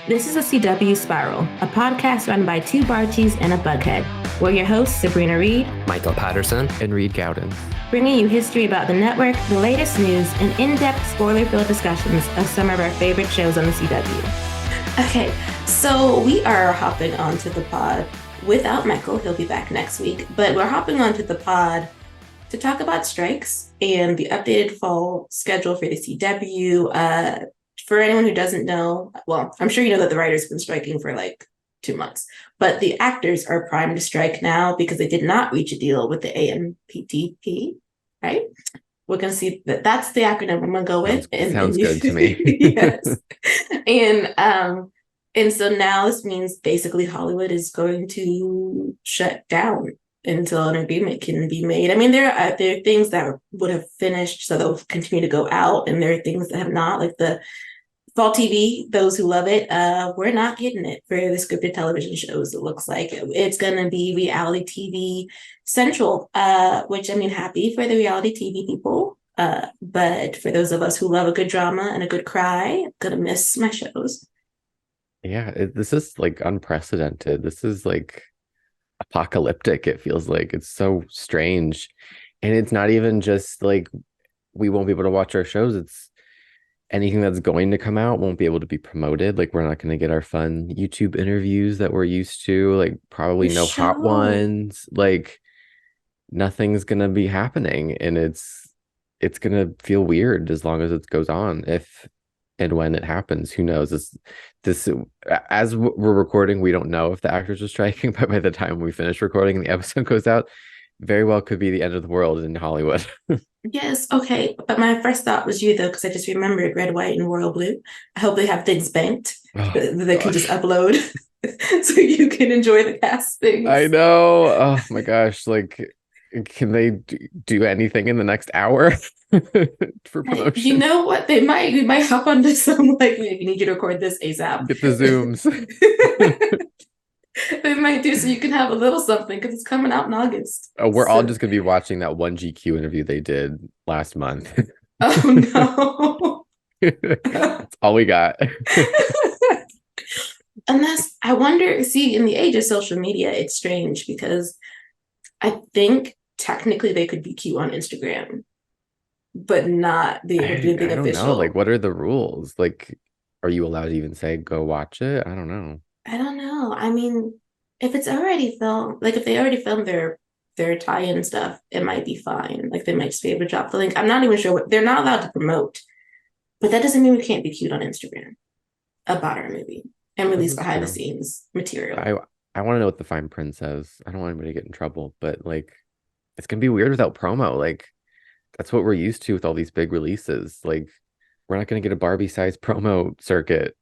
This is a CW Spiral, a podcast run by two Barchies and a Bughead. We're your hosts, Sabrina Reed, Michael Patterson, and Reed Gaudens, bringing you history about the network, the latest news, and in-depth spoiler-filled discussions of some of our favorite shows on the CW. Okay, so we are hopping onto the pod without Michael. He'll be back next week, but we're hopping onto the pod to talk about strikes and the updated fall schedule for the CW. For anyone who doesn't know, well, I'm sure you know that the writers have been striking for like 2 months, but the actors are primed to strike now because they did not reach a deal with the AMPTP, right? We're going to see that that's the acronym I'm going to go with. Sounds good to me. Yes. And so now this means basically Hollywood is going to shut down until an agreement can be made. I mean, there are things that would have finished, so they'll continue to go out, and there are things that have not, like the fall TV, those who love it, we're not getting it for the scripted television shows. It looks like it's going to be reality TV central, which, I mean, happy for the reality TV people. But for those of us who love a good drama and a good cry, I'm going to miss my shows. Yeah, this is like unprecedented. This is like apocalyptic. It feels like it's so strange. And it's not even just like we won't be able to watch our shows. It's anything that's going to come out won't be able to be promoted. Like we're not going to get our fun YouTube interviews that we're used to, like probably no hot ones, like nothing's going to be happening. And it's going to feel weird as long as it goes on. If and when it happens, who knows? This as we're recording, we don't know if the actors are striking, but by the time we finish recording and the episode goes out, very well could be the end of the world in Hollywood. Yes, okay. But my first thought was you, though, because I just remembered Red, White, and Royal Blue. I hope they have things banked that they can just upload so you can enjoy the castings. I know. Oh my gosh. Like, can they do anything in the next hour for promotion? You know what? We might hop onto some, like, we need you to record this ASAP. Get the Zooms. They might do so you can have a little something because it's coming out in August. Oh, we're all just going to be watching that one GQ interview they did last month. Oh, no. That's all we got. Unless, I wonder, see, in the age of social media, it's strange because I think technically they could be cute on Instagram, but not be able to do anything official. I don't know. Like, what are the rules? Like, are you allowed to even say, go watch it? I don't know. I don't know. I mean, if it's already filmed, like if they already filmed their tie-in stuff, it might be fine. Like they might just be able to drop the link. I'm not even sure they're not allowed to promote, but that doesn't mean we can't be cute on Instagram about our movie and release behind the scenes material. I want to know what the fine print says. I don't want anybody to get in trouble, but like it's gonna be weird without promo. Like that's what we're used to with all these big releases. Like we're not gonna get a Barbie-sized promo circuit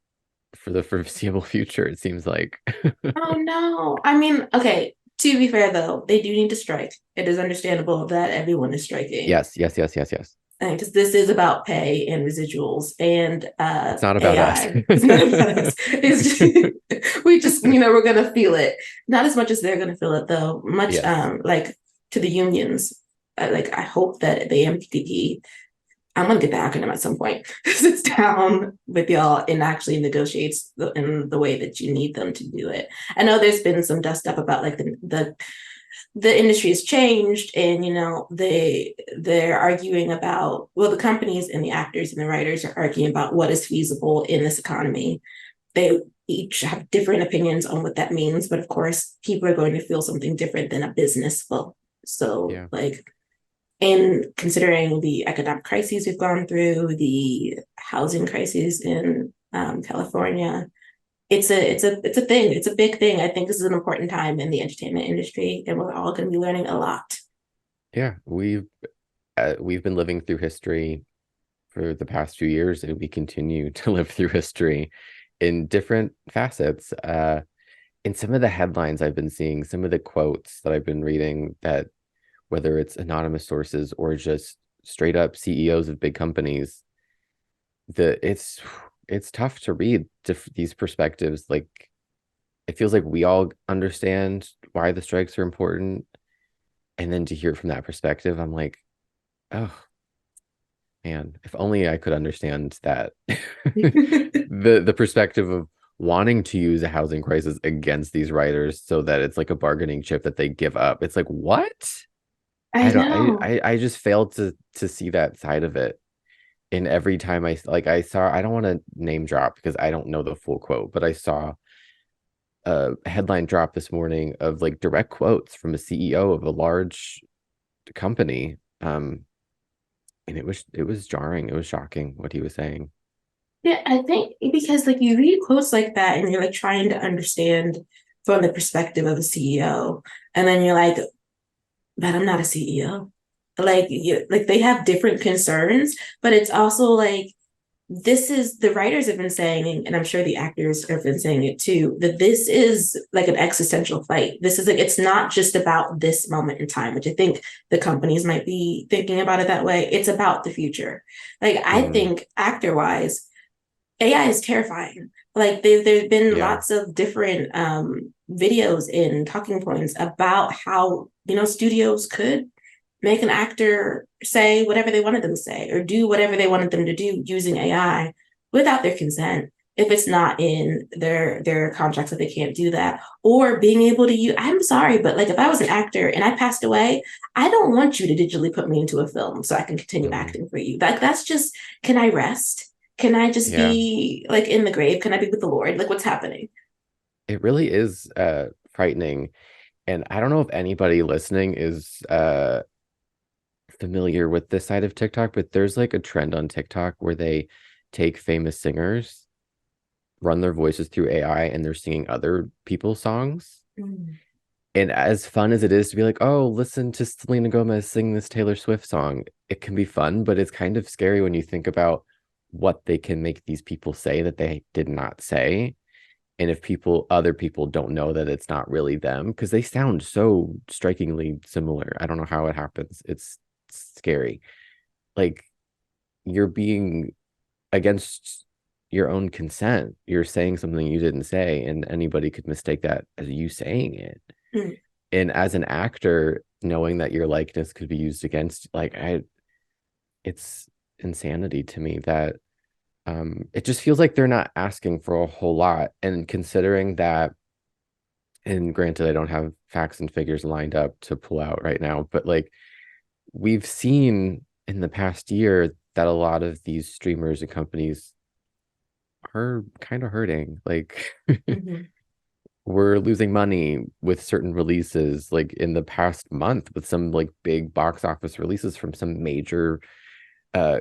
for the foreseeable future, it seems like. Oh no. I mean, okay, to be fair though, they do need to strike. It is understandable that everyone is striking. Yes. Because this is about pay and residuals, and it's not about AI. us. It's not about us. It's just, we just, we're gonna feel it. Not as much as they're gonna feel it though. Much Yes. like to the unions. I hope that the MPTP, I'm going to get the acronym at some point, sits down with y'all and actually negotiates in the way that you need them to do it. I know there's been some dust up about like the industry has changed and, they're arguing about, well, the companies and the actors and the writers are arguing about what is feasible in this economy. They each have different opinions on what that means. But of course, people are going to feel something different than a business will. So and considering the economic crises we've gone through, the housing crises in California, it's a thing. It's a big thing. I think this is an important time in the entertainment industry, and we're all going to be learning a lot. Yeah, we've been living through history for the past few years, and we continue to live through history in different facets. In some of the headlines I've been seeing, some of the quotes that I've been reading, that whether it's anonymous sources or just straight up CEOs of big companies, it's tough to read these perspectives. Like it feels like we all understand why the strikes are important, and then to hear it from that perspective, I'm like, oh man, if only I could understand that. The perspective of wanting to use a housing crisis against these writers so that it's like a bargaining chip that they give up. It's like, what? I I don't know. I just failed to see that side of it. And every time I saw, I don't want to name drop because I don't know the full quote, but I saw a headline drop this morning of like direct quotes from a CEO of a large company. And it was jarring. It was shocking what he was saying. Yeah, I think because like you read quotes like that and you're like trying to understand from the perspective of a CEO, and then you're like, but I'm not a CEO. Like like they have different concerns, but it's also like this is the writers have been saying, and I'm sure the actors have been saying it too, that this is like an existential fight. This is like it's not just about this moment in time, which I think the companies might be thinking about it that way. It's about the future. Like I Hmm. think actor wise, AI is terrifying. Like there've been Yeah. lots of different videos and talking points about how studios could make an actor say whatever they wanted them to say or do whatever they wanted them to do using AI without their consent if it's not in their contracts that they can't do that or being able to use. I'm sorry, but like if I was an actor and I passed away, I don't want you to digitally put me into a film so I can continue Hmm. acting for you. Like that's just, can I rest? Can I just Yeah. be like in the grave? Can I be with the Lord? Like what's happening? It really is frightening. And I don't know if anybody listening is familiar with this side of TikTok, but there's like a trend on TikTok where they take famous singers, run their voices through AI, and they're singing other people's songs. Mm. And as fun as it is to be like, oh, listen to Selena Gomez sing this Taylor Swift song, it can be fun, but it's kind of scary when you think about what they can make these people say that they did not say. And if other people don't know that it's not really them, because they sound so strikingly similar. I don't know how it happens. It's scary. Like you're being against your own consent. You're saying something you didn't say, and anybody could mistake that as you saying it. Mm. And as an actor, knowing that your likeness could be used against, it's insanity to me that it just feels like they're not asking for a whole lot. And considering that, and granted, I don't have facts and figures lined up to pull out right now, but like we've seen in the past year that a lot of these streamers and companies are kind of hurting. Like Mhm. we're losing money with certain releases, like in the past month with some like big box office releases from some major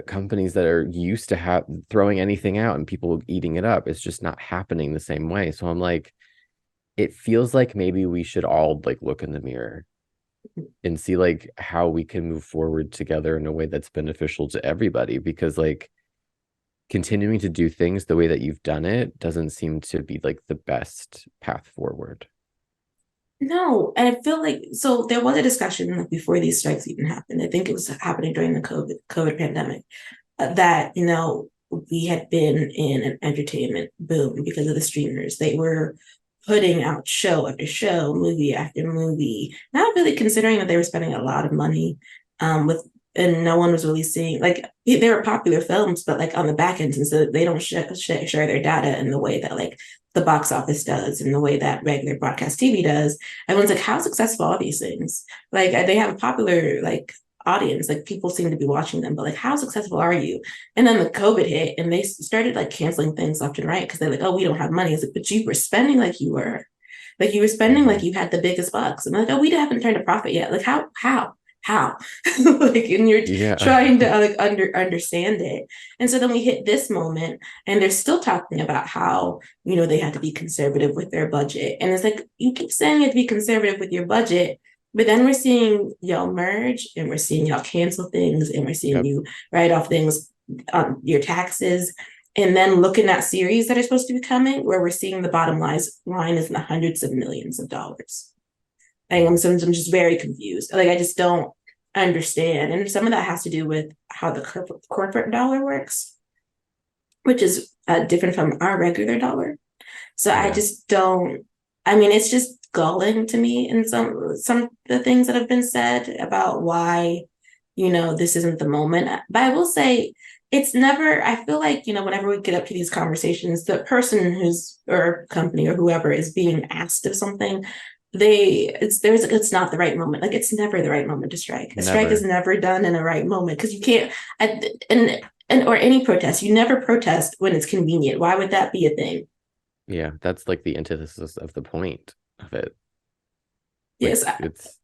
companies that are used to have throwing anything out and people eating it up. It's just not happening the same way. So I'm like, it feels like maybe we should all like look in the mirror and see like how we can move forward together in a way that's beneficial to everybody, because like continuing to do things the way that you've done it doesn't seem to be like the best path forward. No, and I feel like so there was a discussion like before these strikes even happened. I think it was happening during the COVID pandemic that we had been in an entertainment boom because of the streamers. They were putting out show after show, movie after movie, not really considering that they were spending a lot of money with and no one was really seeing like they were popular films, but like on the back end, and so they don't share their data in the way that like the box office does, in the way that regular broadcast TV does. Everyone's like, how successful are these things? Like they have a popular like audience, like people seem to be watching them, but like how successful are you? And then the COVID hit and they started like canceling things left and right because they're like, oh, we don't have money. It's like, but you were spending like you were. Like you were spending like Mhm. you had the biggest bucks. And like, oh, we haven't turned a profit yet. Like how? Like, and you're Yeah. trying to like understand it. And so then we hit this moment, and they're still talking about how they had to be conservative with their budget. And it's like you keep saying you have to be conservative with your budget, but then we're seeing y'all merge, and we're seeing y'all cancel things, and we're seeing Yep. you write off things on your taxes. And then looking at series that are supposed to be coming, where we're seeing the line is in the hundreds of millions of dollars. And I'm just very confused. Like I just don't understand. And some of that has to do with how the corporate dollar works, which is different from our regular dollar. So I Yeah. just don't. I mean, it's just galling to me in some of the things that have been said about why this isn't the moment. But I will say it's never, I feel like, whenever we get up to these conversations, the person who's, or company or whoever is being asked of something, it's not the right moment. Like it's never the right moment to strike. A strike is Never. never done in a right moment because you can't, and or any protest, you never protest when it's convenient. Why would that be a thing? Yeah, that's like the antithesis of the point of it. Like Yes, it's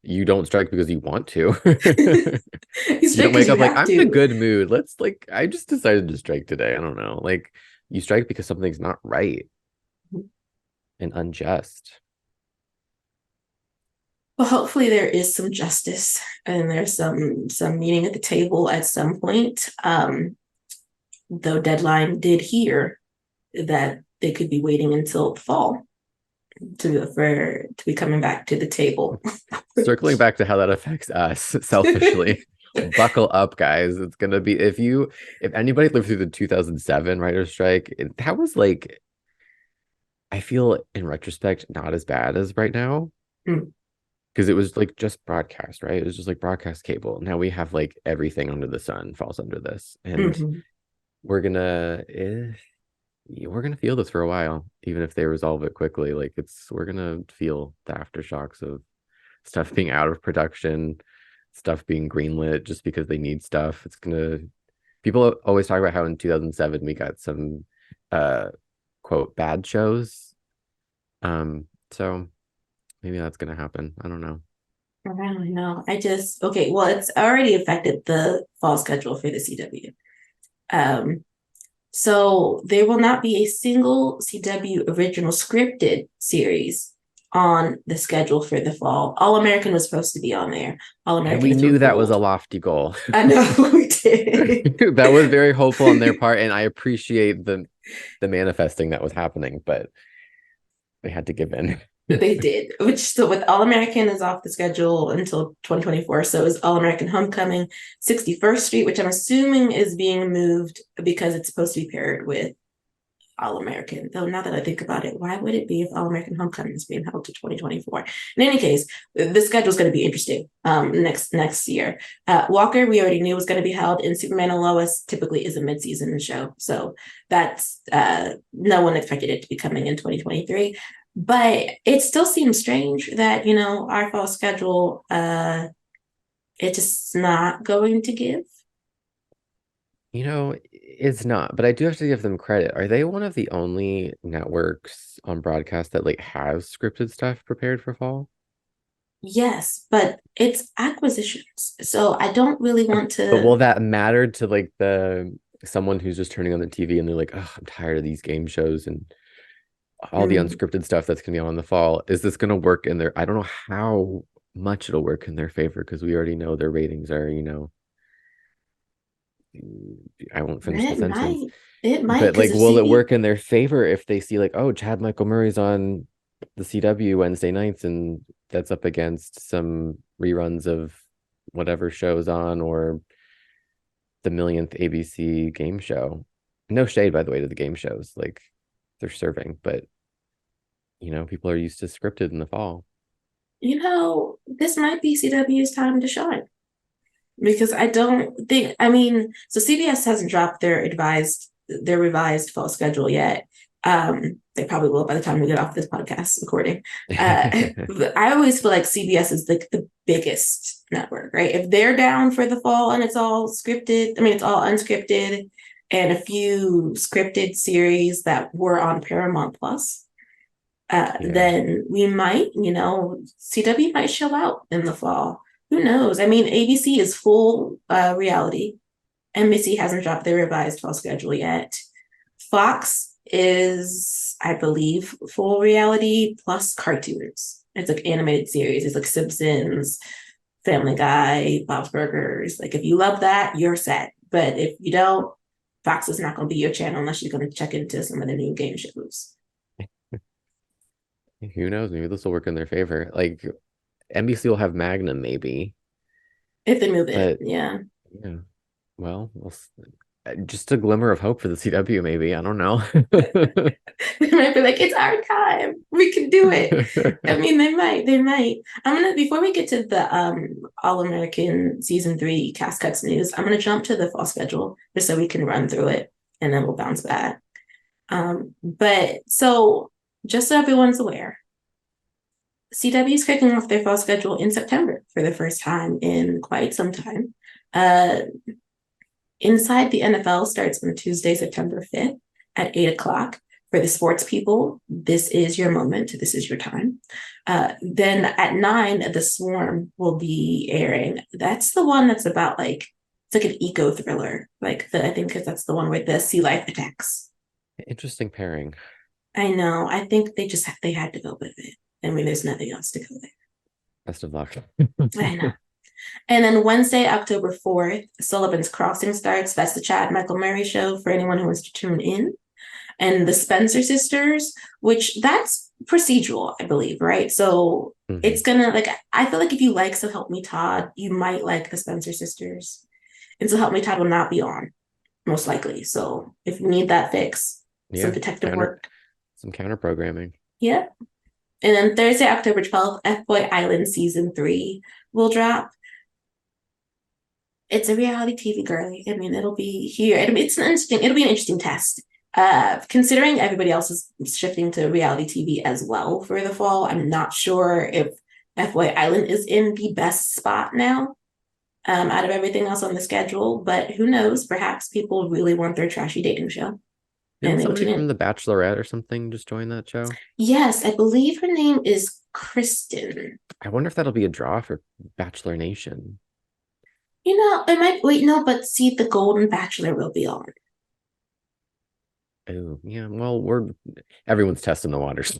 you don't strike because you want to. you You strike don't because wake you up like have I'm in a to. good mood. Let's like I just decided to strike today. I don't know. Like you strike because something's not right and unjust. Well, hopefully there is some justice and there's some meeting at the table at some point. Though deadline did hear that they could be waiting until fall to be coming back to the table. Circling back to how that affects us selfishly. Buckle up, guys. It's gonna be if anybody lived through the 2007 writer's strike, that was like I feel in retrospect not as bad as right now Mm, because it was like just broadcast, right? It was just like broadcast cable. Now we have like everything under the sun falls under this, and mhm. we're gonna we're gonna feel this for a while, even if they resolve it quickly. Like we're gonna feel the aftershocks of stuff being out of production, stuff being greenlit just because they need stuff. It's gonna people always talk about how in 2007 we got some uh quote bad shows. So maybe that's gonna happen. I don't know. I don't know. Okay, well, it's already affected the fall schedule for the CW. Um, so there will not be a single CW original scripted series on the schedule for the fall. All American was supposed to be on there. All And we Americans were knew that was a pulled. lofty goal. I know we did. That was very hopeful on their part, and I appreciate the manifesting that was happening, but they had to give in. They did, which so with All American is off the schedule until 2024. So is All American Homecoming, 61st Street, which I'm assuming is being moved because it's supposed to be paired with All American. Though now that I think about it, why would it be if All American Homecoming is being held to 2024? In any case, the schedule is going to be interesting next year. Walker, we already knew was going to be held, and Superman and Lois typically is a mid-season show. So that's no one expected it to be coming in 2023. But it still seems strange that, our fall schedule, it's just not going to give. It's not, but I do have to give them credit. Are they one of the only networks on broadcast that like has scripted stuff prepared for fall? Yes, but it's acquisitions. So I don't really want But to. will that matter to like the someone who's just turning on the TV and they're like, oh, I'm tired of these game shows and all the Mm, unscripted stuff that's gonna be on in the fall? Is this gonna work in their I don't know how much it'll work in their favor because we already know their ratings are, I won't finish the it sentence. might, it might, But because like, of will it CB. work in their favor if they see like, oh, Chad Michael Murray's on the CW Wednesday nights and that's up against some reruns of whatever show's on or the millionth ABC game show. No shade, by the way, to the game shows. Like they're serving, but people are used to scripted in the fall. This might be CW's time to shine because I don't think, I mean, so CBS hasn't dropped their revised fall schedule yet. They probably will by the time we get off this podcast recording. I always feel like CBS is like the biggest network, right? If they're down for the fall and it's all scripted, I mean, it's all unscripted and a few scripted series that were on Paramount Plus, Yeah. then we might, CW might show out in the fall. Who knows? I mean, ABC is full reality. NBC hasn't dropped their revised fall schedule yet. Fox is, I believe, full reality plus cartoons. It's like animated series. It's like Simpsons, Family Guy, Bob's Burgers. Like if you love that, you're set. But if you don't, Fox is not going to be your channel unless you're going to check into some of the new game shows. Who knows? Maybe this will work in their favor. Like NBC will have Magnum, maybe, If they move it, but yeah. yeah. Well, just a glimmer of hope for the CW, maybe. I don't know. They might be like, it's our time. We can do it. I mean, they might. Before we get to the All American season 3 cast cuts news, I'm gonna jump to the fall schedule just so we can run through it and then we'll bounce back. But so just so everyone's aware, CW is kicking off their fall schedule in September for the first time in quite some time. Inside the NFL starts on Tuesday, September 5th at 8 o'clock. For the sports people, this is your moment. This is your time. Then at 9, The Swarm will be airing. That's the one that's about like, it's like an eco thriller. I think because that's the one where the sea life attacks. Interesting pairing. I know. I think they had to go with it. I mean, there's nothing else to go there. Best of luck. I know. And then Wednesday, October 4th, Sullivan's Crossing starts. That's the Chad Michael Murray show for anyone who wants to tune in. And the Spencer sisters, which that's procedural, I believe, right? So it's gonna I feel like if you like So Help Me Todd, you might like the Spencer sisters. And So Help Me Todd will not be on, most likely. So if you need that fix, some detective work. Some counter programming. Yeah. And then Thursday, October 12th, F-Boy Island season 3 will drop. It's a reality TV girly. I mean, it'll be here. It'll be an interesting test. Considering everybody else is shifting to reality TV as well for the fall, I'm not sure if F-Boy Island is in the best spot now out of everything else on the schedule, but who knows? Perhaps people really want their trashy dating show. Didn't somebody from The Bachelorette or something just join that show? Yes, I believe her name is Kristen. I wonder if that'll be a draw for Bachelor Nation. You know, it might. Wait, no, but see, the Golden Bachelor will be on. Oh, yeah. Well, everyone's testing the waters.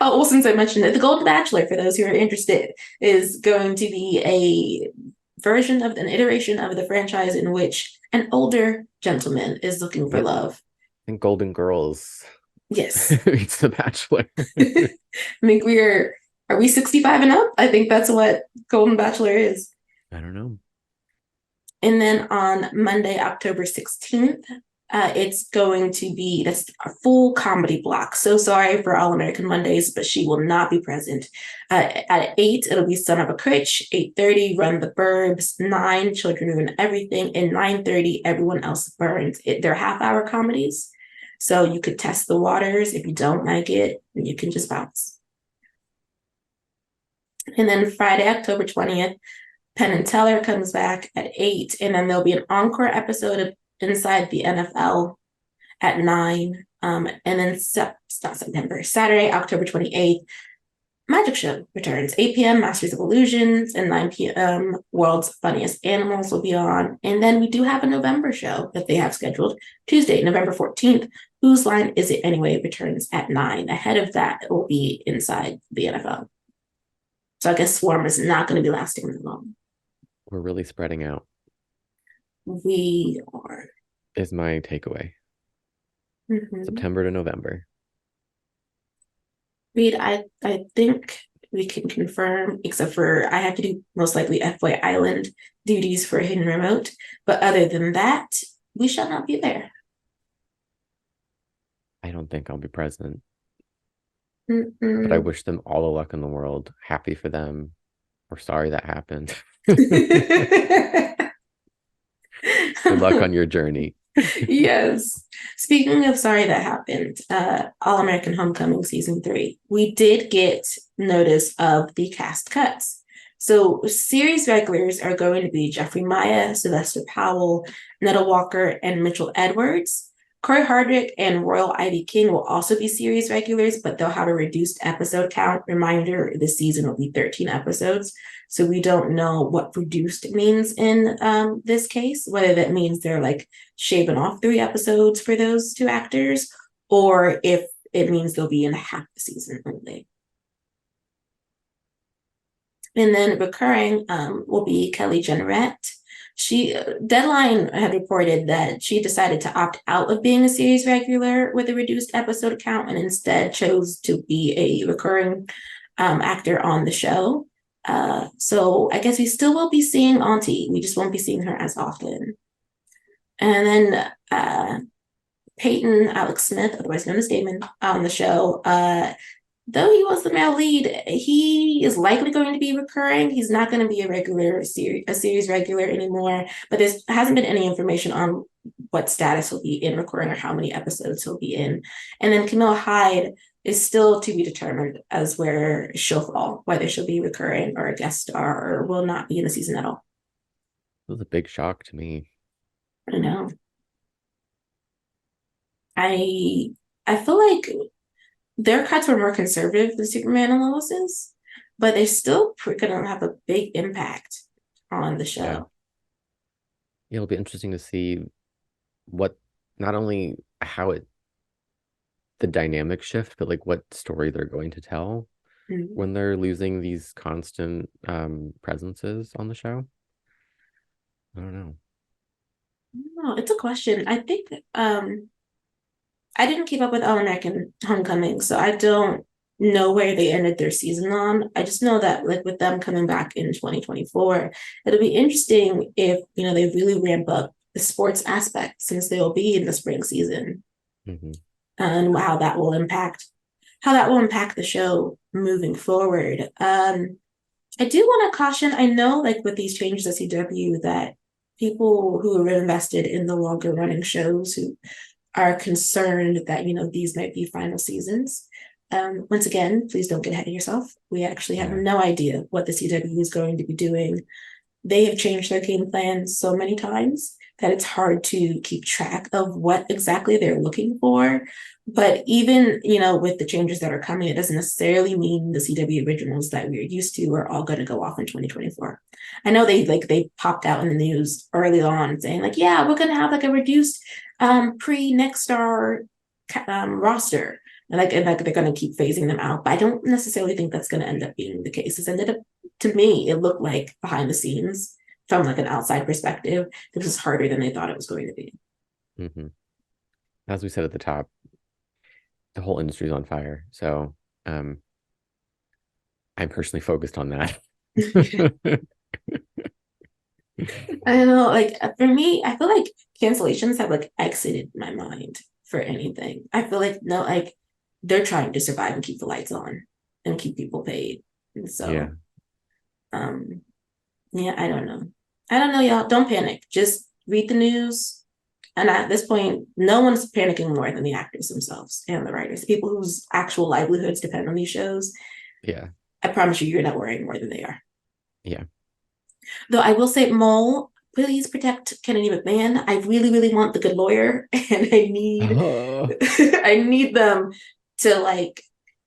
Oh, well, since I mentioned it, the Golden Bachelor, for those who are interested, is going to be a version of an iteration of the franchise in which an older gentleman is looking for love. I think Golden Girls. Yes. It's The Bachelor. I think are we 65 and up? I think that's what Golden Bachelor is. I don't know. And then on Monday, October 16th, it's going to be, that's a full comedy block. So sorry for All American Mondays, but she will not be present. At 8, it'll be Son of a Critch. 8:30, Run the Burbs. 9, Children Ruin Everything. And 9:30, Everyone Else Burns. They're half-hour comedies. So you could test the waters. If you don't like it, you can just bounce. And then Friday, October 20th, Penn and Teller comes back at 8. And then there'll be an encore episode of Inside the NFL at 9. And then Saturday, October 28th, Magic Show returns. 8 p.m. Masters of Illusions, and 9 p.m. World's Funniest Animals will be on. And then we do have a November show that they have scheduled. Tuesday, November 14th, Whose Line Is It Anyway returns at 9. Ahead of that, it will be Inside the NFL. So I guess Swarm is not going to be lasting that long. We're really spreading out. We are. Is my takeaway. September to November. Reed, I think we can confirm, except for I have to do most likely F-Boy Island duties for Hidden Remote. But other than that, we shall not be there. I don't think I'll be present. But I wish them all the luck in the world. Happy for them. We're sorry that happened. Good luck on your journey. Yes. Speaking of sorry that happened, All American Homecoming season 3, we did get notice of the cast cuts. So series regulars are going to be Jeffrey Maya, Sylvester Powell, Netta Walker, and Mitchell Edwards. Corey Hardwick and Royal Ivy King will also be series regulars, but they'll have a reduced episode count. Reminder, this season will be 13 episodes. So we don't know what reduced means in this case, whether that means they're like shaving off 3 episodes for those 2 actors, or if it means they'll be in half the season only. And then recurring will be Kelly Jenneret. Deadline had reported that she decided to opt out of being a series regular with a reduced episode count and instead chose to be a recurring actor on the show. So I guess we still will be seeing Auntie. We just won't be seeing her as often. And then Peyton Alex Smith, otherwise known as Damon, on the show. Though he was the male lead, he is likely going to be recurring. He's not going to be a series regular anymore. But there hasn't been any information on what status he'll be in recurring or how many episodes he'll be in. And then Camille Hyde is still to be determined as where she'll fall, whether she'll be recurring or a guest star or will not be in the season at all. It was a big shock to me. I know. I feel like their cuts were more conservative than Superman and Lois's, but they're still gonna have a big impact on the show. Yeah. It'll be interesting to see what, not only how the dynamic shift, but like what story they're going to tell when they're losing these constant presences on the show. I don't know. No, it's a question. I think I didn't keep up with All American Homecoming, so I don't know where they ended their season on. I just know that like with them coming back in 2024, it'll be interesting if they really ramp up the sports aspect since they will be in the spring season, and how that will impact the show moving forward. I do want to caution. I know, like with these changes at CW, that people who are invested in the longer running shows who are concerned that these might be final seasons. Once again, please don't get ahead of yourself. We actually have no idea what the CW is going to be doing. They have changed their game plan so many times that it's hard to keep track of what exactly they're looking for. But even with the changes that are coming, it doesn't necessarily mean the CW originals that we're used to are all going to go off in 2024. I know they popped out in the news early on saying like, yeah, we're going to have like a reduced pre-next star roster, and they're going to keep phasing them out. But I don't necessarily think that's going to end up being the case. It's ended up, to me, it looked like behind the scenes from like an outside perspective, this was harder than they thought it was going to be. As we said at the top, the whole industry is on fire. So I'm personally focused on that. I don't know, like for me, I feel like cancellations have like exited my mind for anything. I feel like no, like they're trying to survive and keep the lights on and keep people paid. And so yeah, I don't know, y'all. Don't panic. Just read the news. And at this point, no one's panicking more than the actors themselves and the writers, the people whose actual livelihoods depend on these shows. Yeah. I promise you're not worrying more than they are. Yeah. Though I will say, Mole, please protect Kennedy McMahon. I really, really want the good lawyer, and I need I need them to like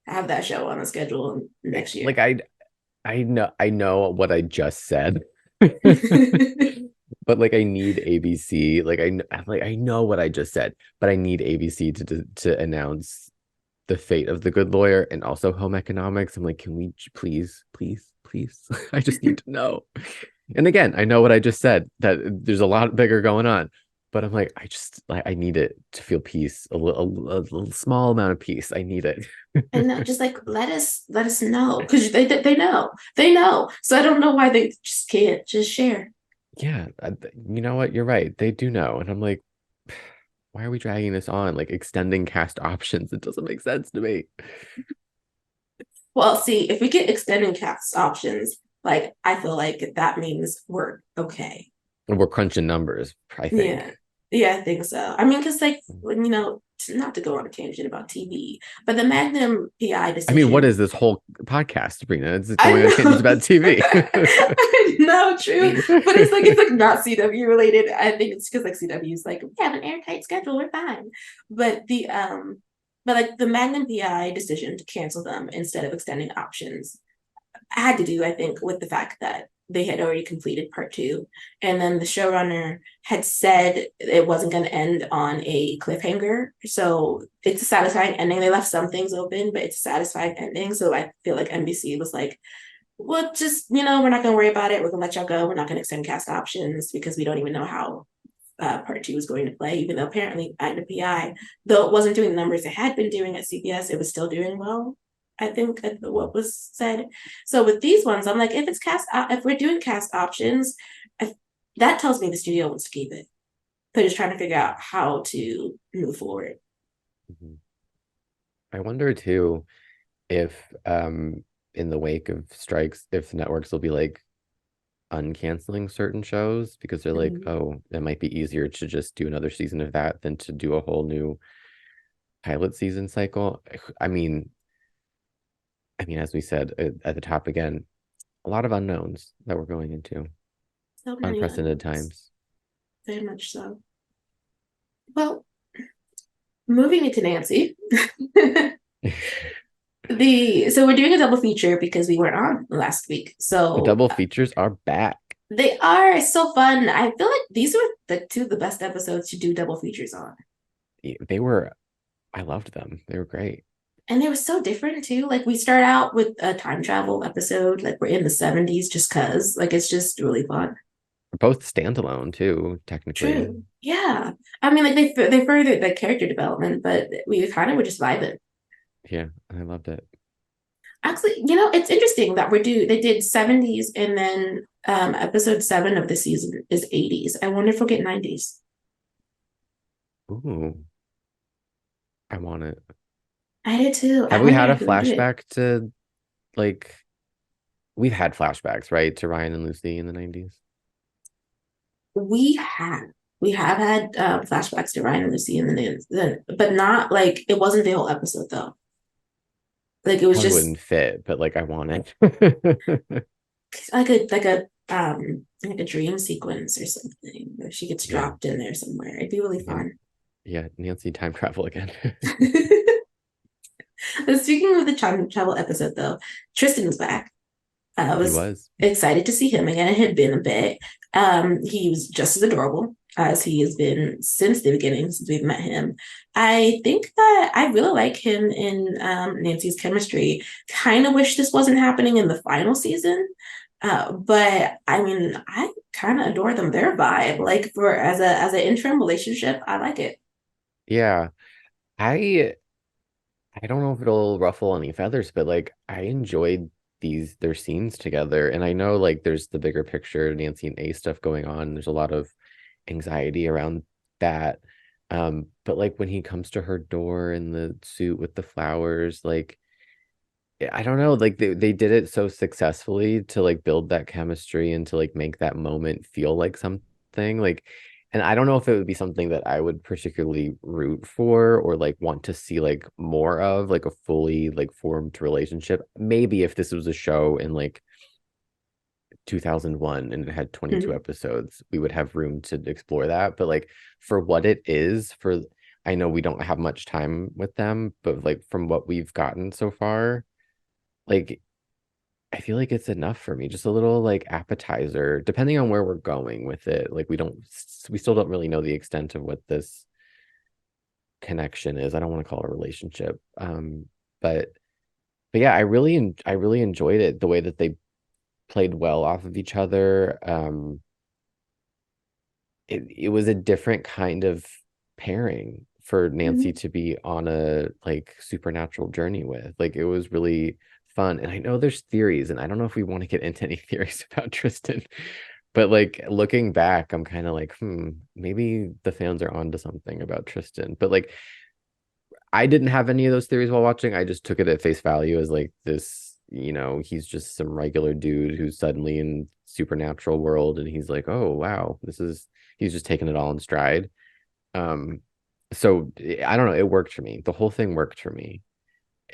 have that show on the schedule next year. Like I know what I just said. But like I need ABC. Like I know what I just said, but I need ABC to announce the fate of the good lawyer and also home economics. I'm like, can we please? I just need to know. And again, I know what I just said, that there's a lot bigger going on, but I'm like, I need it to feel peace, a little small amount of peace. I need it. And just like let us know, because they know. So I don't know why they just can't just share. Yeah, you know what? You're right. They do know, and I'm like, why are we dragging this on? Like extending cast options, it doesn't make sense to me. Well, see, if we get extending cast options, like I feel like that means we're okay. We're crunching numbers, I think. Yeah, I think so. I mean, because like not to go on a tangent about TV, but the Magnum PI decision. I mean, what is this whole podcast, Sabrina? It's going on tangents about TV. No, true, but it's like not CW related. I think it's because like CW's like we have an airtight schedule, we're fine. But like the Magnum PI decision to cancel them instead of extending options had to do, I think, with the fact that they had already completed part 2, and then the showrunner had said it wasn't going to end on a cliffhanger, so it's a satisfying ending. They left some things open, but it's a satisfying ending. So I feel like NBC was like, well, just we're not going to worry about it, we're going to let y'all go, we're not going to extend cast options because we don't even know how part 2 was going to play, even though apparently at the PI, though it wasn't doing the numbers it had been doing at CBS, it was still doing well, I think, what was said. So with these ones, I'm like, if we're doing cast options, that tells me the studio wants to keep it. They're just trying to figure out how to move forward. Mhm. I wonder too if in the wake of strikes, if networks will be like uncanceling certain shows because they're like, Mhm. oh, it might be easier to just do another season of that than to do a whole new pilot season cycle. I mean, as we said at the top again, a lot of unknowns that we're going into, So many unprecedented unknowns. times. Very much so. Well, moving into Nancy. So we're doing a double feature because we weren't on last week. The So double features are back. they are so fun. I feel like these were the two of the best episodes to do double features on. They were, I loved them. They were great. And they were so different too. Like we start out with a time travel episode, like we're in the 70s just cause. Like it's just really fun. Both standalone too, technically. True. Yeah. I mean, like they furthered the character development, but we kind of were just vibing. Yeah, I loved it. Actually, it's interesting that they did 70s and then episode 7 of the season is 80s. I wonder if we'll get 90s. Ooh, I want it. I did too. I Have we wonder had a if we'll get. flashback to like we've had flashbacks, right, to Ryan and Lucy in the 90s? We have we have had flashbacks to Ryan and Lucy in the news, but not like it wasn't the whole episode though. Like it was Probably just wouldn't fit, but like I want it. like a dream sequence or something where she gets Yeah, dropped in there somewhere. It'd be really yeah, fun. yeah. Nancy time travel again. Speaking of the time travel episode though, Tristan was back. I He was was. excited to see him again. It had been a bit. He was just as adorable as he has been since the beginning, since we've met him. I think that I really like him in Nancy's chemistry. Kind of wish this wasn't happening in the final season. But I mean, I kind of adore them. Their vibe, like for as an interim relationship, I like it. Yeah. I I don't know if it'll ruffle any feathers, but like I enjoyed their scenes together. And I know like there's the bigger picture Nancy and A stuff going on. There's a lot of anxiety around that. But like when he comes to her door in the suit with the flowers, like I don't know, like they did it so successfully to like build that chemistry and to like make that moment feel like something. Like, and I don't know if it would be something that I would particularly root for or like want to see like more of, like a fully like formed relationship. Maybe if this was a show in like 2001 and it had 22 Mhm. episodes, we would have room to explore that. But like for what it is, I know we don't have much time with them, but like from what we've gotten so far, like I feel like it's enough for me. Just a little like appetizer, depending on where we're going with it. Like we still don't really know the extent of what this connection is. I don't want to call it a relationship. But yeah, I really enjoyed it the way that they played well off of each other. It was a different kind of pairing for Nancy Mhm. to be on a like supernatural journey with. Like it was really fun. And I know there's theories, and I don't know if we want to get into any theories about Tristan, but like looking back, I'm kind of like, maybe the fans are onto something about Tristan. But like I didn't have any of those theories while watching. I just took it at face value as like this, he's just some regular dude who's suddenly in supernatural world and he's like, oh wow, he's just taking it all in stride. Um, so I don't know, it worked for me. The whole thing worked for me.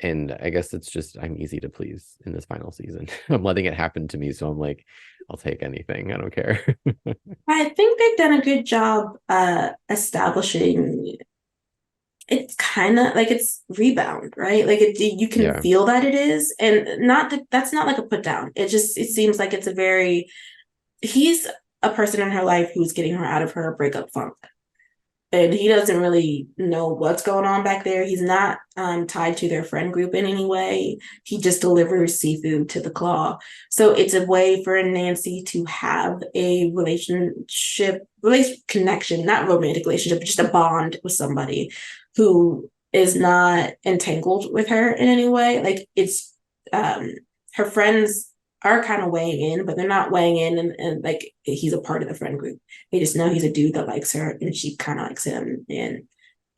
And I guess it's just I'm easy to please in this final season. I'm letting it happen to me, so I'm like, I'll take anything. I don't care. I think they've done a good job establishing it's kind of like it's rebound, right? Like you can Yeah. feel that it is, and not that that's not like a put down. It seems like it's a very he's a person in her life who's getting her out of her breakup funk, and he doesn't really know what's going on back there. He's not tied to their friend group in any way. He just delivers seafood to the claw. So it's a way for Nancy to have a relation connection, not romantic relationship, but just a bond with somebody who is not entangled with her in any way. Like it's um, her friends are kind of weighing in, but they're not weighing in and like he's a part of the friend group. They just know he's a dude that likes her and she kind of likes him, and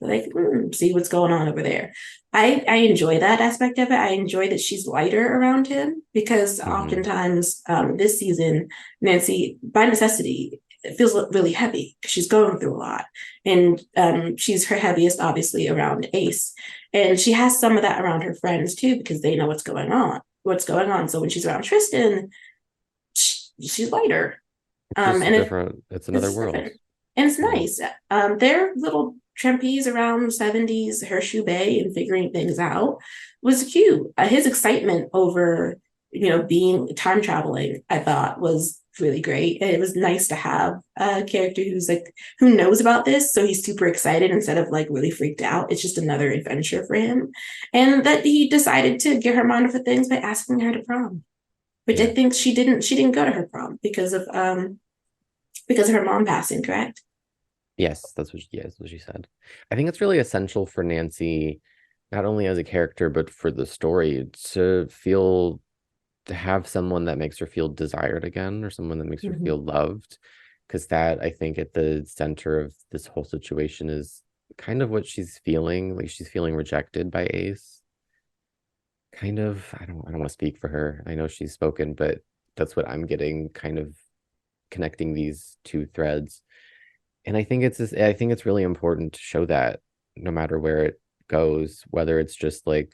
like see what's going on over there. I enjoy that aspect of it. I enjoy that she's lighter around him because oftentimes this season Nancy by necessity it feels really heavy because she's going through a lot, and she's her heaviest obviously around Ace, and she has some of that around her friends too because they know what's going on. So when she's around Tristan, she's lighter. Just And different. It's another it's world. different. And it's Yeah. nice. Their little trampies around 70s Horseshoe Bay and figuring things out was cute. His excitement over, being time traveling, I thought was really great. And it was nice to have a character who knows about this. So he's super excited instead of like really freaked out. It's just another adventure for him. And that he decided to get her mind off of things by asking her to prom, which I think she didn't go to her prom because of her mom passing, correct? Yes, that's what she said. I think it's really essential for Nancy, not only as a character, but for the story to have someone that makes her feel desired again, or someone that makes her feel loved. Because that, I think, at the center of this whole situation is kind of what she's feeling. Like she's feeling rejected by Ace. Kind of, I don't want to speak for her. I know she's spoken, but that's what I'm getting, kind of connecting these two threads. And I think it's really important to show that no matter where it goes, whether it's just like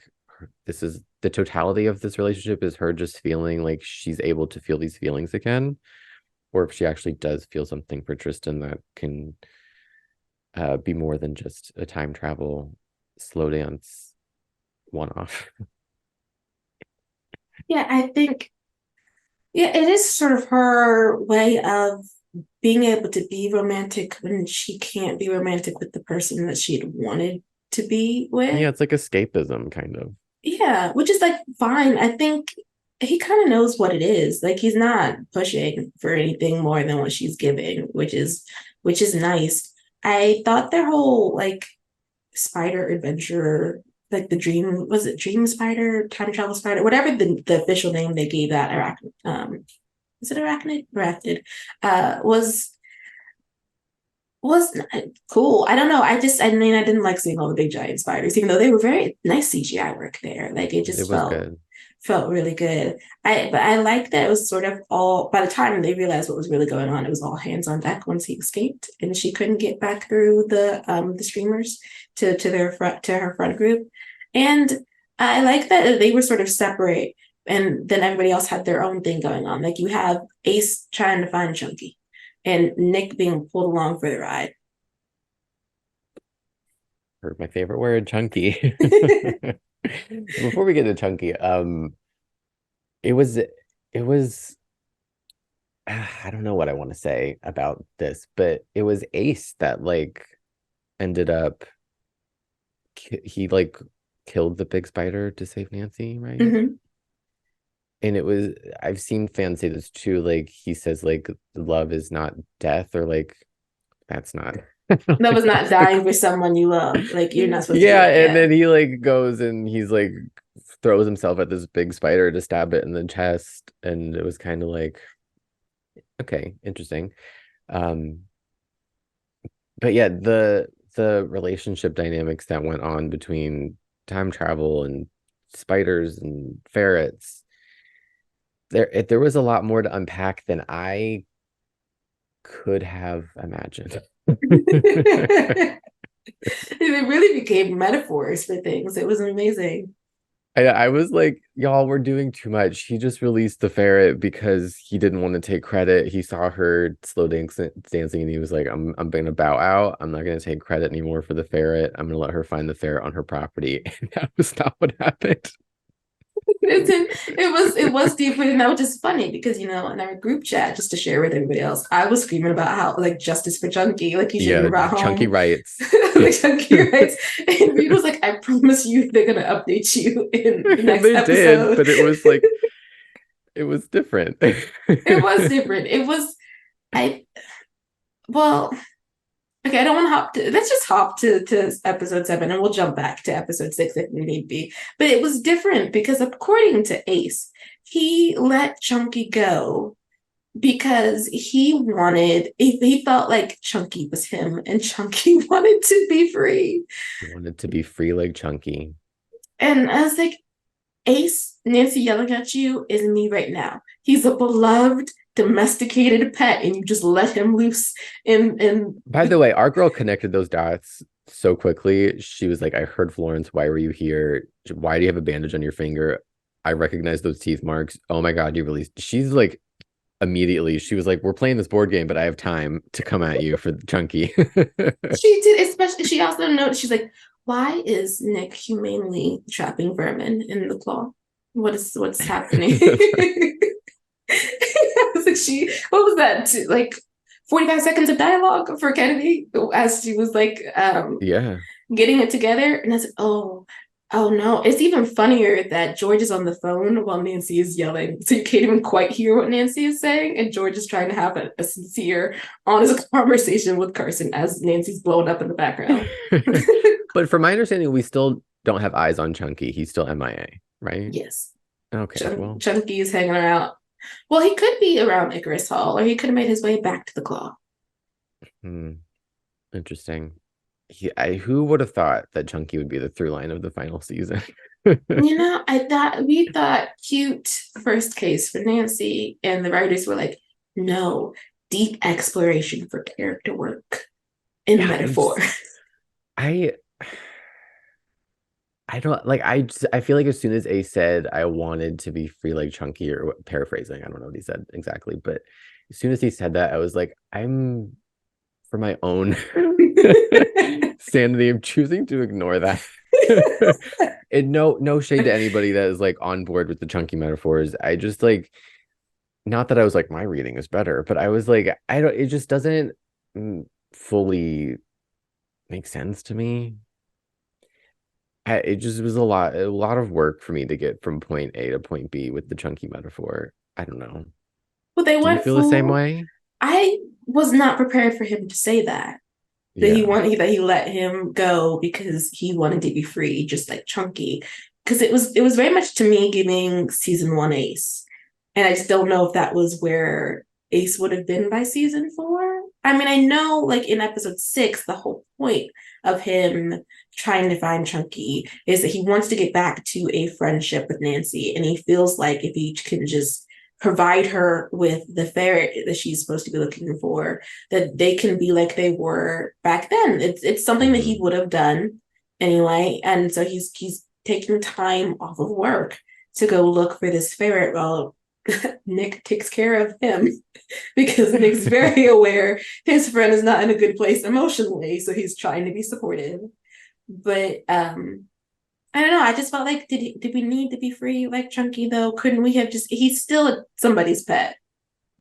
this is the totality of this relationship is her just feeling like she's able to feel these feelings again, or if she actually does feel something for Tristan that can be more than just a time travel slow dance one off. Yeah, I think, yeah, it is sort of her way of being able to be romantic when she can't be romantic with the person that she had wanted to be with. Yeah, it's like escapism, kind of. Yeah, which is like fine. I think he kind of knows what it is. Like he's not pushing for anything more than what she's giving, which is nice. I thought their whole like spider adventure, like the dream, was it dream spider, time travel spider, whatever the official name they gave that arachnid, is it arachnid was cool. I don't know. I didn't like seeing all the big giant spiders, even though they were very nice CGI work there. Like it It just was felt good. felt really good. But I like that it was sort of all by the time they realized what was really going on, it was all hands on deck once he escaped and she couldn't get back through the streamers to her front group. And I like that they were sort of separate and then everybody else had their own thing going on. Like you have Ace trying to find Chunky and Nick being pulled along for the ride. Heard my favorite word, chunky. Before we get to chunky, it was I don't know what I want to say about this, but it was Ace that like ended up he like killed the big spider to save Nancy, right? Mm-hmm. And it was I've seen fans say this too, like he says like love is not death, or like that's not That like was not that's the dying for someone you love. Like you're not supposed to yeah, do and yeah. then he like goes and he's like throws himself at this big spider to stab it in the chest, and it was kind of like okay, interesting. Um, but yeah, the relationship dynamics that went on between time travel and spiders and ferrets, there was a lot more to unpack than I could have imagined. It really became metaphors for things. It was amazing. I was like, y'all, we're doing too much. He just released the ferret because he didn't want to take credit. He saw her dancing and he was like, I'm gonna bow out. I'm not gonna take credit anymore for the ferret. I'm gonna let her find the ferret on her property. And that was not what happened. It was deeper than that, which is funny because in our group chat, just to share with everybody else, I was screaming about how like justice for Chunky, like he shouldn't Yeah, have brought chunky home rights. like Chunky rights. And Reed was like, I promise you they're gonna update you in the next They did, episode. but it was like it was different. It was different. It was I well, Okay, I don't want to hop to, let's just hop to episode 7 and we'll jump back to episode 6 if need be. But it was different because according to Ace, he let Chunky go because he felt like Chunky was him and Chunky wanted to be free. He wanted to be free like Chunky. And I was like, Ace, Nancy yelling at you is me right now. He's a beloved, domesticated pet, and you just let him loose in By the way, our girl connected those dots so quickly. She was like, I heard Florence. Why were you here? Why do you have a bandage on your finger? I recognize those teeth marks. Oh my God, you released. She's like, immediately, she was like, we're playing this board game, but I have time to come at you for Chunky. She did, especially she also noticed she's like, why is Nick humanely trapping vermin in the claw? What's happening? That's right. I was like, what was that? Like 45 seconds of dialogue for Kennedy as she was like Yeah. getting it together. And I said, oh no. It's even funnier that George is on the phone while Nancy is yelling. So you can't even quite hear what Nancy is saying. And George is trying to have a sincere, honest conversation with Carson as Nancy's blowing up in the background. But from my understanding, we still don't have eyes on Chunky. He's still MIA, right? Yes. Okay, well, Chunky is hanging around. Well, he could be around Icarus Hall, or he could have made his way back to the Claw. interesting. Who would have thought that Chunky would be the through line of the final season? I thought we thought cute first case for Nancy, and the writers were like, no, deep exploration for character work in Yeah, metaphor. I don't like I feel like as soon as Ace said I wanted to be free like Chunky, or paraphrasing, I don't know what he said exactly, but as soon as he said that, I was like, I'm for my own sanity, I'm choosing to ignore that. And no shade to anybody that is like on board with the Chunky metaphors. I just like, not that I was like my reading is better, but I was like, I don't, it just doesn't fully make sense to me. It just was a lot of work for me to get from point A to point B with the Chunky metaphor. I don't know. But they Do you went feel the same full. way? I was not prepared for him to say Yeah. that he let him go because he wanted to be free, just like Chunky. Because it was very much to me giving season 1 Ace, and I just don't know if that was where Ace would have been by season 4. I mean, I know like in episode 6, the whole point of him trying to find Chunky is that he wants to get back to a friendship with Nancy, and he feels like if he can just provide her with the ferret that she's supposed to be looking for, that they can be like they were back then. It's something that he Mhm. would have done anyway, and so he's taking time off of work to go look for this ferret while Nick takes care of him because Nick's very aware his friend is not in a good place emotionally, so he's trying to be supportive. But I don't know. I just felt like did we need to be free like Chunky though? Couldn't we have just he's still somebody's pet.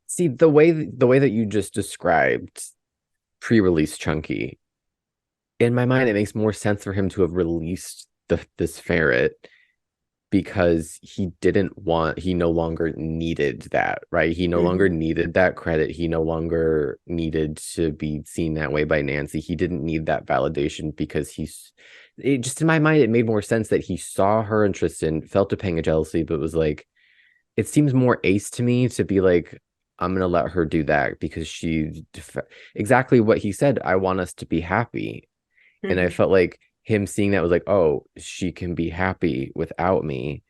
See, the way that you just described pre-release Chunky, in my mind, it makes more sense for him to have released this ferret because he no longer needed that, right? He no longer Mm-hmm. needed that credit. He no longer needed to be seen that way by Nancy. He didn't need that validation because it just in my mind, it made more sense that he saw her in Tristan, felt a pang of jealousy, but was like, it seems more Ace to me to be like, I'm gonna let her do that because exactly what he said. I want us to be happy. And I Mm-hmm. felt like him seeing that was like, oh, she can be happy without me.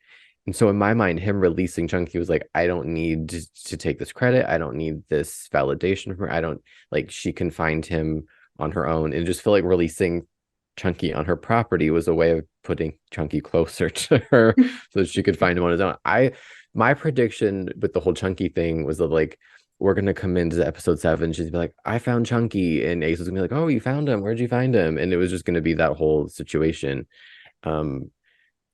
And so in my mind, him releasing Chunky was like, I don't need to take this credit. I don't need this validation from her. I don't like, she can find him on her own. And just feel like releasing Chunky on her property was a way of putting Chunky closer to her so that she could find him on his own. My prediction with the whole Chunky thing was that like, we're gonna come into episode 7. She's be like, I found Chunky, and Ace was gonna be like, oh, you found him. Where'd you find him? And it was just gonna be that whole situation. Um,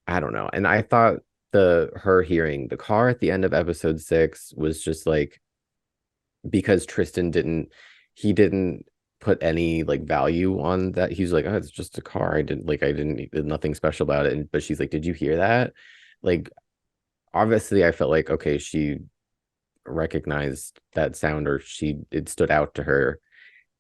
I don't know. And I thought her hearing the car at the end of episode 6 was just like, because he didn't put any like value on that. He's like, oh, it's just a car. I didn't there's nothing special about it. But she's like, did you hear that? Like, obviously, I felt like, okay, she recognized that sound, or it stood out to her.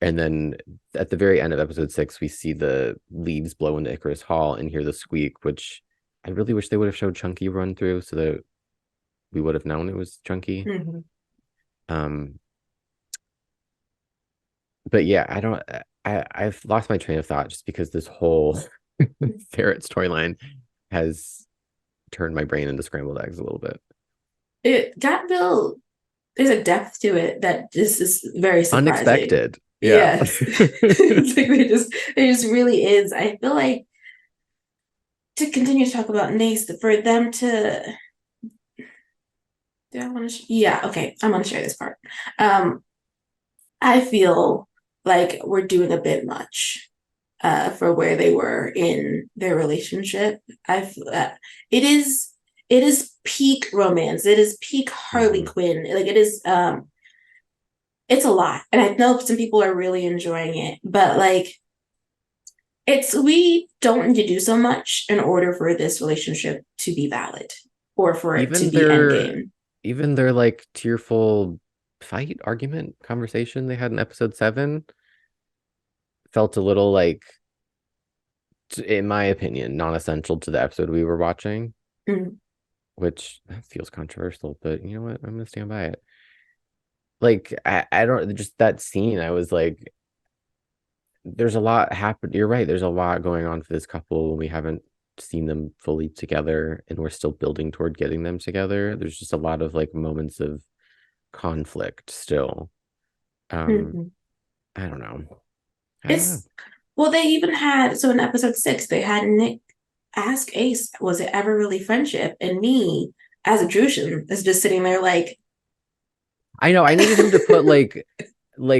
And then at the very end of episode 6, we see the leaves blow into Icarus Hall and hear the squeak, which I really wish they would have showed Chunky run through so that we would have known it was Chunky. Mhm. Um, but yeah, I've lost my train of thought just because this whole ferret storyline has turned my brain into scrambled eggs a little bit. It got Bill. There's a depth to it that just is very surprising. Unexpected. Yeah. Yes, it's like there just really is. I feel like to continue to talk about Nace, for them to, do I want to? Yeah, okay, I'm gonna share this part. Um, I feel like we're doing a bit much for where they were in their relationship. I feel that it is it is peak romance. It is peak Harley Mhm. Quinn. Like it is it's a lot. And I know some people are really enjoying it, but like it's we don't need to do so much in order for this relationship to be valid or for it to Even be their endgame. even their like tearful fight argument conversation they had in episode 7 felt a little like, in my opinion, non-essential to the episode we were watching, Mm. which that feels controversial, but you know what? I'm gonna stand by it. Like I don't just that scene, I was like, there's a lot happened. You're right, there's a lot going on for this couple when we haven't seen them fully together and we're still building toward getting them together. There's just a lot of like moments of conflict still. Um, Mm-hmm. I don't know. I don't know. It's well, they even had so in episode 6, they had Nick ask Ace, was it ever really friendship? And me, as a Drushan, is just sitting there like, I know I needed him to put like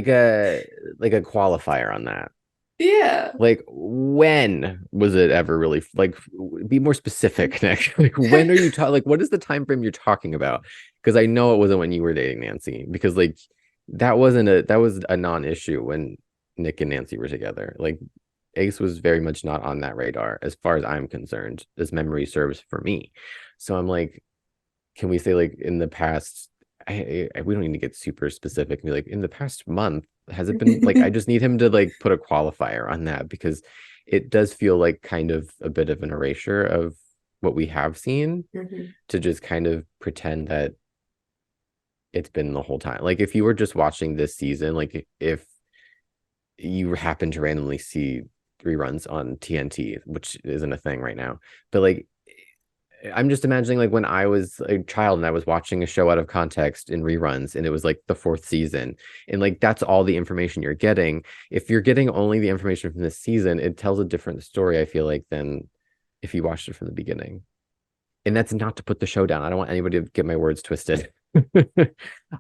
a like a qualifier on that. yeah. Like, when was it ever really like, be more specific, Nick? Like, when are you talking? Like, what is the time frame you're talking about? Because I know it wasn't when you were dating Nancy, because like that was a non-issue when Nick and Nancy were together. Like, Ace was very much not on that radar as far as I'm concerned, as memory serves for me. So I'm like, can we say like in the past, we don't need to get super specific and be like in the past month, has it been like, I just need him to like put a qualifier on that, because it does feel like kind of a bit of an erasure of what we have seen, Mhm. to just kind of pretend that it's been the whole time. Like if you were just watching this season, like if you happen to randomly see reruns on TNT, which isn't a thing right now, but like I'm just imagining like when I was a child and I was watching a show out of context in reruns and it was like the 4th season, and like that's all the information you're getting. If you're getting only the information from this season, it tells a different story, I feel like, than if you watched it from the beginning. And that's not to put the show down. I don't want anybody to get my words twisted.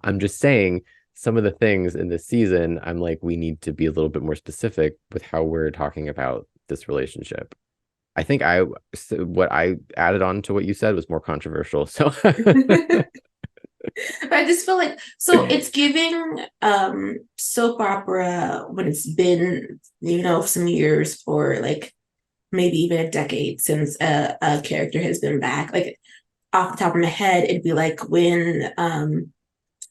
I'm just saying some of the things in this season, I'm like, we need to be a little bit more specific with how we're talking about this relationship. I think what I added on to what you said was more controversial. So But I just feel like so it's giving soap opera when it's been, some years or like maybe even a decade since a character has been back. Like off the top of my head, it'd be like when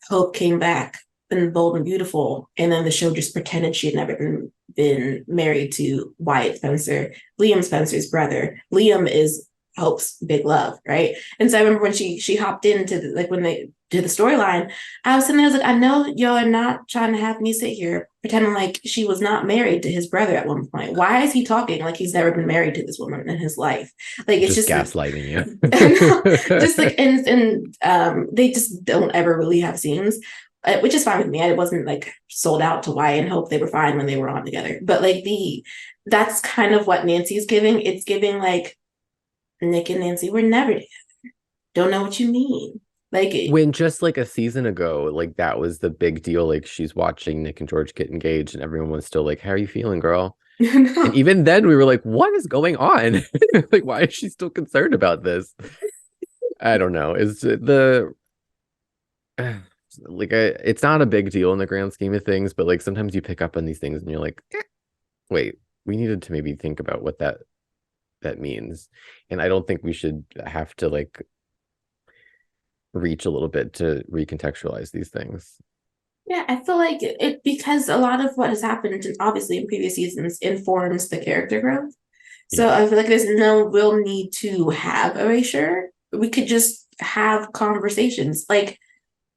Hope came back in Bold and Beautiful, and then the show just pretended she had never been married to Wyatt Spencer, Liam Spencer's brother. Liam is Hope's big love, right? And so I remember when she hopped into like when they did the storyline, I was sitting there, I was like, I know y'all are not trying to have me sit here pretending like she was not married to his brother at one point. Why is he talking like he's never been married to this woman in his life? Like it's just just gaslighting just you. like they just don't ever really have scenes, which is fine with me. I wasn't like sold out to Wyatt and Hope. They were fine when they were on together, but like that's kind of what Nancy's giving. It's giving like Nick and Nancy were never together. Don't know what you mean. Like When just like a season ago, like that was the big deal. Like she's watching Nick and George get engaged, and everyone was still like, "How are you feeling, girl?" And no. even then, we were like, "What is going on? Like, why is she still concerned about this?" I don't know. Is the like it's not a big deal in the grand scheme of things, but like sometimes you pick up on these things and you're like, wait, we needed to maybe think about what that means. And I don't think we should have to like reach a little bit to recontextualize these things. Yeah, I feel like it because a lot of what has happened, obviously in previous seasons, informs the character growth. So Yeah. I feel like there's no real need to have erasure. We could just have conversations, like,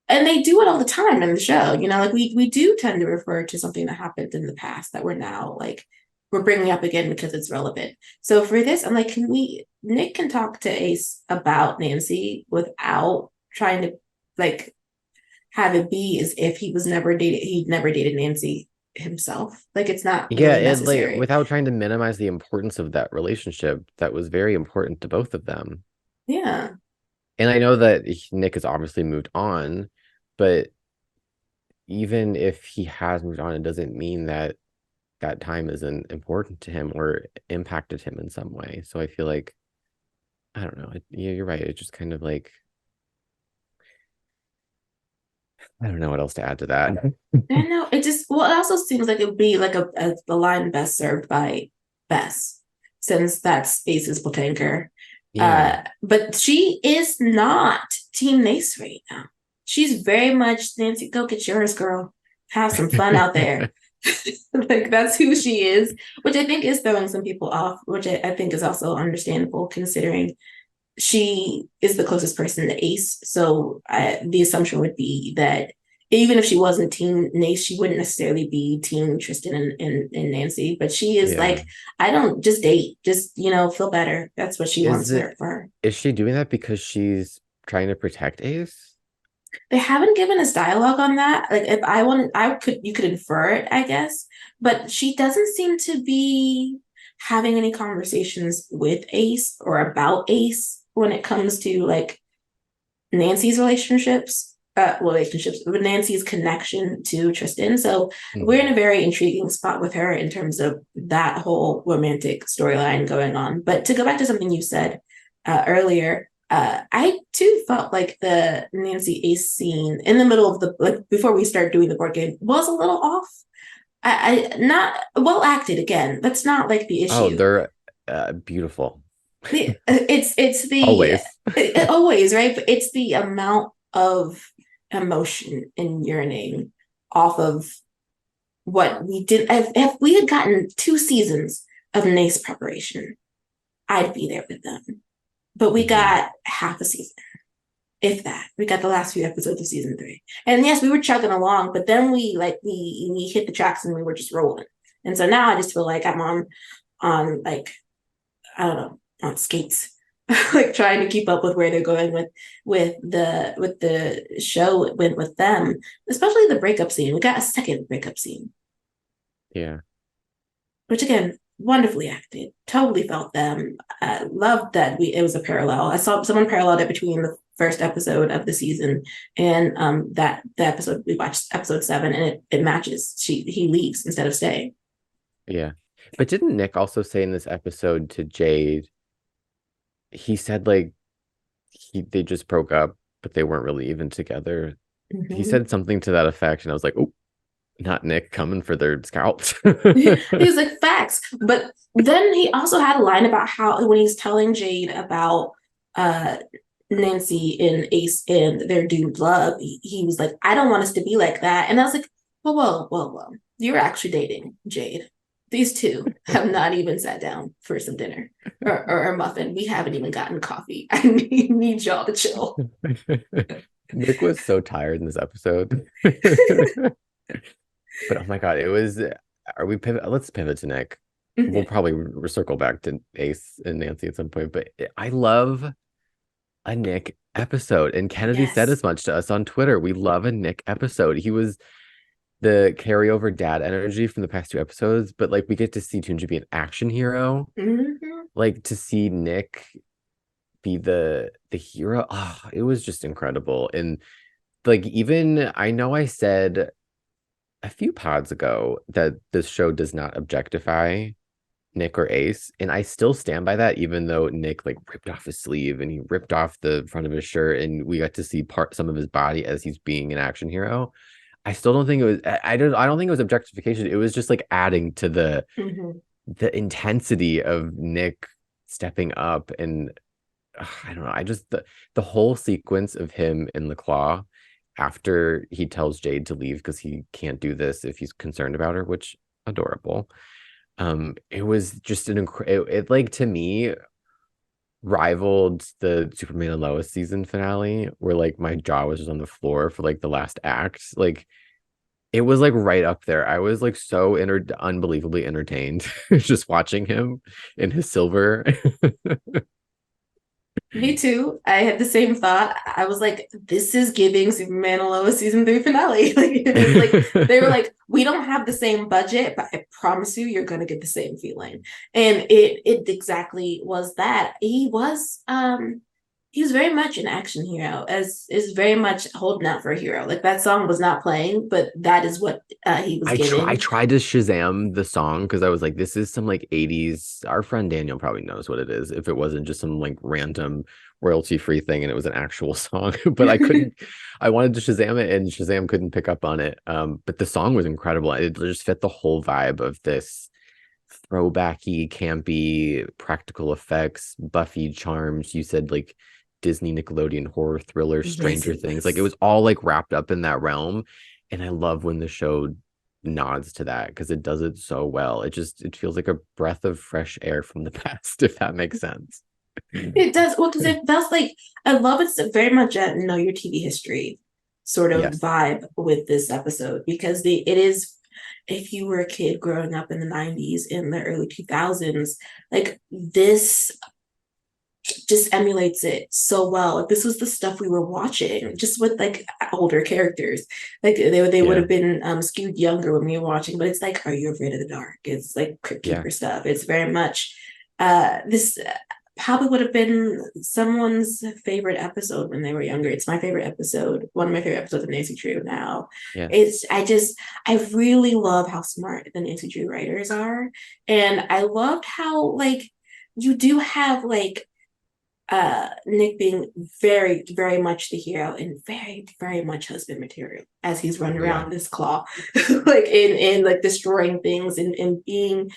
and they do it all the time in the show. Like we do tend to refer to something that happened in the past that we're now like we're bringing up again because it's relevant. So for this, I'm like, can we? Nick can talk to Ace about Nancy without trying to like have it be as if he'd never dated Nancy himself. Like it's not Yeah, really and like necessary. without trying to minimize the importance of that relationship that was very important to both of them. Yeah. And I know that Nick has obviously moved on, but even if he has moved on, it doesn't mean that that time isn't important to him or impacted him in some way. So I feel like, I don't know. Yeah, you're right. It's just kind of like, I don't know what else to add to that. I know it just well, it also seems like it would be like a line best served by Bess, since that's Ace's Platanker. Yeah. But she is not Team Nace right now. She's very much Nancy, go get yours, girl. Have some fun out there. Like that's who she is, which I think is throwing some people off, which I think is also understandable considering she is the closest person to Ace. So the assumption would be that even if she wasn't Team Nace, she wouldn't necessarily be Team Tristan and Nancy. But she is Yeah. like, I don't just date, just feel better. That's what she Is wants it, for her. is she doing that because she's trying to protect Ace? They haven't given us dialogue on that. Like if I wanted, I could you could infer it, I guess. But she doesn't seem to be having any conversations with Ace or about Ace when it comes to like Nancy's relationships with Nancy's connection to Tristan. So we're in Mhm. a very intriguing spot with her in terms of that whole romantic storyline going on. But to go back to something you said earlier, I too felt like the Nancy Ace scene in the middle of the like before we start doing the board game was a little off. I not well acted again. That's not like the Oh, issue. they're beautiful. It's the Always. always right, but it's the amount of emotion in urinating off of what we did. If we had gotten 2 seasons of Nace preparation, I'd be there with them. But we Mhm. got half a season, if that. We got the last few episodes of season 3, and yes, we were chugging along, but then we hit the tracks and we were just rolling. And so now I just feel like I'm on like I don't know, on skates, like trying to keep up with where they're going with the show with them, especially the breakup scene. We got a second breakup scene, Yeah. which again, wonderfully acted. Totally felt them. Loved that it was a parallel. I saw someone paralleled it between the first episode of the season and that the episode we watched, episode 7, and it matches. He leaves instead of staying. Yeah. But didn't Nick also say in this episode to Jade, he said like they just broke up, but they weren't really even together. He Mm-hmm. said something to that effect, and I was like, oh, not Nick coming for their scalps. He was like facts, but then he also had a line about how when he's telling Jade about uh Nancy and Ace and their doomed love, he was like, I don't want us to be like that. And I was like, whoa. You're actually dating Jade. These two have not even sat down for some dinner or a muffin. We haven't even gotten coffee. I need y'all to chill. Nick was so tired in this episode. But oh my God, it was. Are we pivot? Let's pivot to Nick. We'll Yeah. probably circle back to Ace and Nancy at some point. But I love a Nick episode, and Kennedy said Yes. as much to us on Twitter. We love a Nick episode. He was the carryover dad energy from the past 2 episodes, but like we get to see Tunji be an action hero. Mm-hmm. Like to see Nick be the hero. Oh, it was just incredible. And like even I know I said a few pods ago that this show does not objectify Nick or Ace, and I still stand by that, even though Nick like ripped off his sleeve and he ripped off the front of his shirt, and we got to see some of his body as he's being an action hero. I still don't think it was. I don't think it was objectification. It was just like adding to Mm-hmm. the intensity of Nick stepping up, and I don't know. I just the whole sequence of him in the claw. after he tells Jade to leave because he can't do this if he's concerned about her, which adorable. It was just it like to me rivaled the Superman and Lois season finale where like my jaw was just on the floor for like the last act. Like it was like right up there. I was like so unbelievably entertained just watching him in his silver. Me too. I had the same thought. I was like, this is giving Superman and Lois season 3 finale. Like it was like they were like, we don't have the same budget, but I promise you, you're gonna get the same feeling. And it exactly was that. He was very much an action hero, as is very much holding out for a hero. Like that song was not playing, but that is what he was I giving. tried to Shazam the song because I was like, this is some like 80s. Our friend Daniel probably knows what it is if it wasn't just some like random royalty free thing and it was an actual song. But I couldn't, I wanted to Shazam it and Shazam couldn't pick up on it. But the song was incredible. It just fit the whole vibe of this throwbacky, campy, practical effects, Buffy charms. You said like Disney, Nickelodeon, horror, thriller, Yes, Stranger it Things. Like was. it was all like wrapped up in that realm. And I love when the show nods to that because it does it so well. It feels like a breath of fresh air from the past, if that makes sense. It does. Well, because it feels like I love it's very much a know your TV history sort of Yes. vibe with this episode because it is if you were a kid growing up in the 90s in the early 2000s, like this just emulates it so well. Like this was the stuff we were watching, just with like older characters. Like they would Yeah. have been skewed younger when we were watching, but it's like, are you afraid of the dark? It's like Crypt Yeah. Keeper stuff. It's very much this probably would have been someone's favorite episode when they were younger. It's my favorite episode, one of my favorite episodes of Nancy Drew now. Yes. I really love how smart the Nancy Drew writers are. And I loved how like you do have like Nick being very, very much the hero and very, very much husband material as he's running Yeah. around this claw, like in like destroying things and being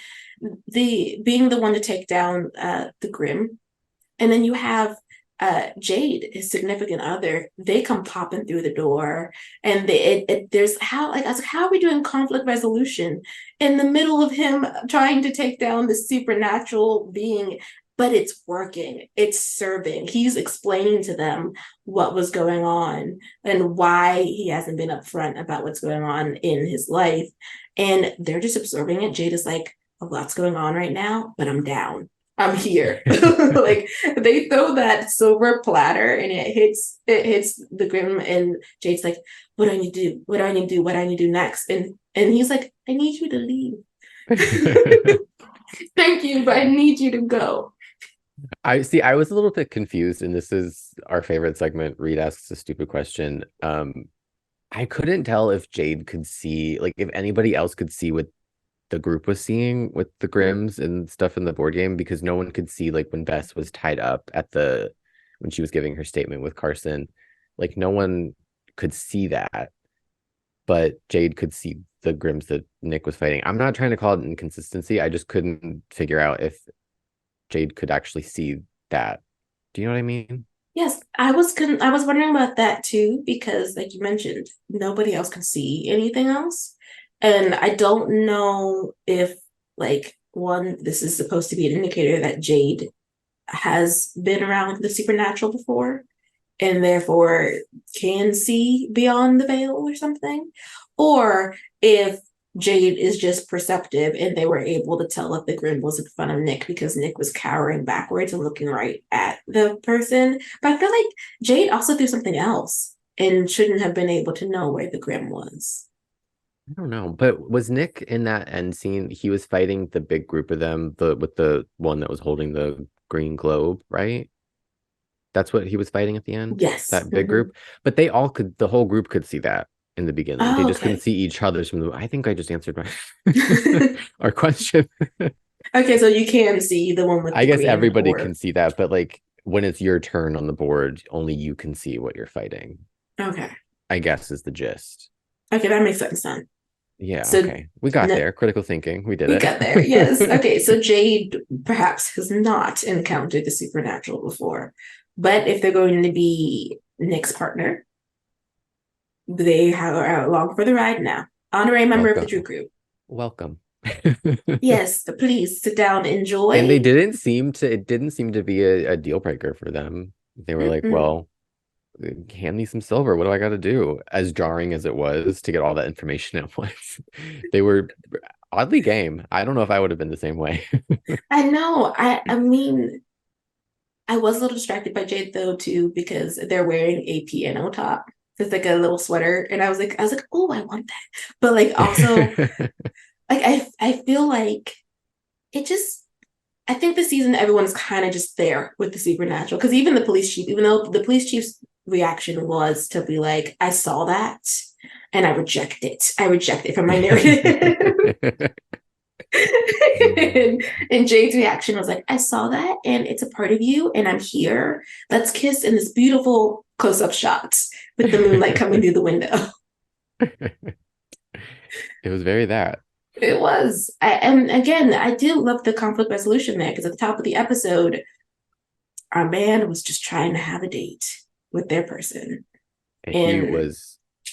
the one to take down the Grim. And then you have Jade, his significant other, they come popping through the door, and there's how like I was like, how are we doing conflict resolution in the middle of him trying to take down the supernatural being? But it's working. It's serving. He's explaining to them what was going on and why he hasn't been upfront about what's going on in his life, and they're just absorbing it. Jade is like, a lot's going on right now, but I'm down. I'm here. Like they throw that silver platter and it hits the Grim and Jade's like, what do I need to do? What do I need to do? What do I need to do next? And he's like, I need you to leave. Thank you, but I need you to go. I see. I was a little bit confused, and this is our favorite segment. Reed asks a stupid question. I couldn't tell if Jade could see, like, if anybody else could see what the group was seeing with the Grims and stuff in the board game, because no one could see, like, when Bess was tied up when she was giving her statement with Carson, like, no one could see that, but Jade could see the Grims that Nick was fighting. I'm not trying to call it inconsistency. I just couldn't figure out if Jade could actually see that. Do you know what I mean? Yes, I was wondering about that too because, like you mentioned, nobody else can see anything else, and I don't know if like one this is supposed to be an indicator that Jade has been around the supernatural before and therefore can see beyond the veil or something, or if Jade is just perceptive and they were able to tell if the Grim was in front of Nick because Nick was cowering backwards and looking right at the person. But I feel like Jade also threw something else and shouldn't have been able to know where the Grim was. I don't know, but was Nick in that end scene? He was fighting the big group of them, with the one that was holding the green globe, right? That's what he was fighting at the end, Yes. that big Mm-hmm. group. But the whole group could see that in the beginning. They Oh, just couldn't okay. see each other's from the. I think I just answered my our question. Okay, so you can see the one with I the guess green everybody orb. can see that, but like when it's your turn on the board, only you can see what you're fighting. Okay. I guess is the gist. Okay, that makes sense then. Yeah, So okay. We got no, there. Critical thinking. We did we got there. Yes. it. Okay. So Jade perhaps has not encountered the supernatural before, but if they're going to be Nick's partner, they are along for the ride now. Honorary member of the Drew Welcome. Crew. Welcome. Yes, please sit down, And enjoy. they didn't seem to, it didn't seem to be a deal breaker for them. They were like, Mm-mm. well, hand me some silver. What do I got to do? As jarring as it was to get all that information at once, they were oddly game. I don't know if I would have been the same way. I know. I mean, I was a little distracted by Jade though too because they're wearing a piano top. It's like a little sweater, and I was like, oh, I want that. But like also, like I feel like it just. I think this season everyone's kind of just there with the supernatural because even the police chief, even though the police chief's reaction was to be like, I saw that and I reject it. I reject it from my narrative. and Jade's reaction was like, I saw that and it's a part of you and I'm here. Let's kiss in this beautiful close-up shots with the moonlight coming through the window. It was very that. It was. And again, I did love the conflict resolution there because at the top of the episode, our man was just trying to have a date with their person. And And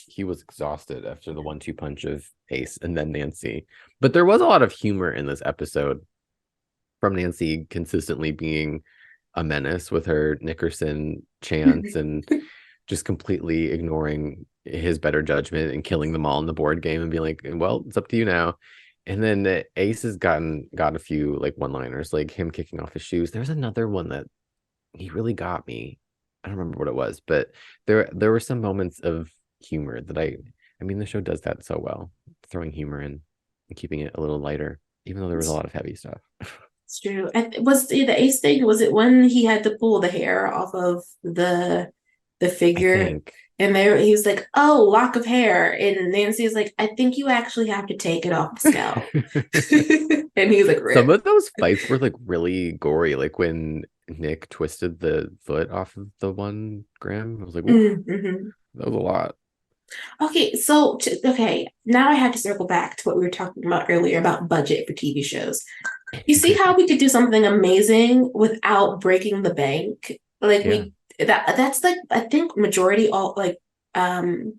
he was exhausted after the 1-2 punch of Ace and then Nancy. But there was a lot of humor in this episode from Nancy consistently being a menace with her Nickerson chants and just completely ignoring his better judgment and killing them all in the board game and being like, well, it's up to you now. And then Ace has got a few like one-liners, like him kicking off his shoes. There's another one that he really got me. I don't remember what it was, but there were some moments of humor that I mean the show does that so well, throwing humor in and keeping it a little lighter, even though there was a lot of heavy stuff. it's true. Was the Ace thing? Was it when he had to pull the hair off of the I figure? think. And there he was like, "Oh, lock of hair," and Nancy is like, "I think you actually have to take it off the scalp." And he was like, Some "Rip." of those fights were like really gory, like when Nick twisted the foot off of the 1 gram. I was like, oof, Mm-hmm. that was a lot. Okay, so okay, now I have to circle back to what we were talking about earlier about budget for TV shows. You see how we could do something amazing without breaking the bank? Like Yeah. that's like I think majority all like um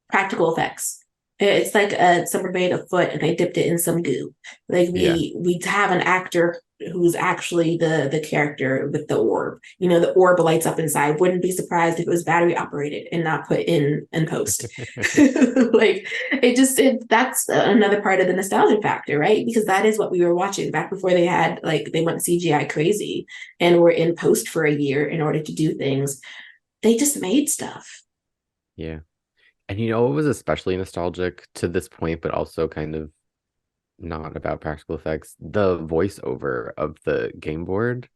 practical effects. It's like someone made a foot and they dipped it in some goo. Like Yeah. we have an actor who's actually the character with the orb. You know, the orb lights up inside. Wouldn't be surprised if it was battery operated and not put in post. Like that's another part of the nostalgia factor, right? Because that is what we were watching back before they had like they went CGI crazy and were in post for a year in order to do things. They just made stuff. Yeah. And you know, it was especially nostalgic to this point, but also kind of not about practical effects. The voiceover of the game board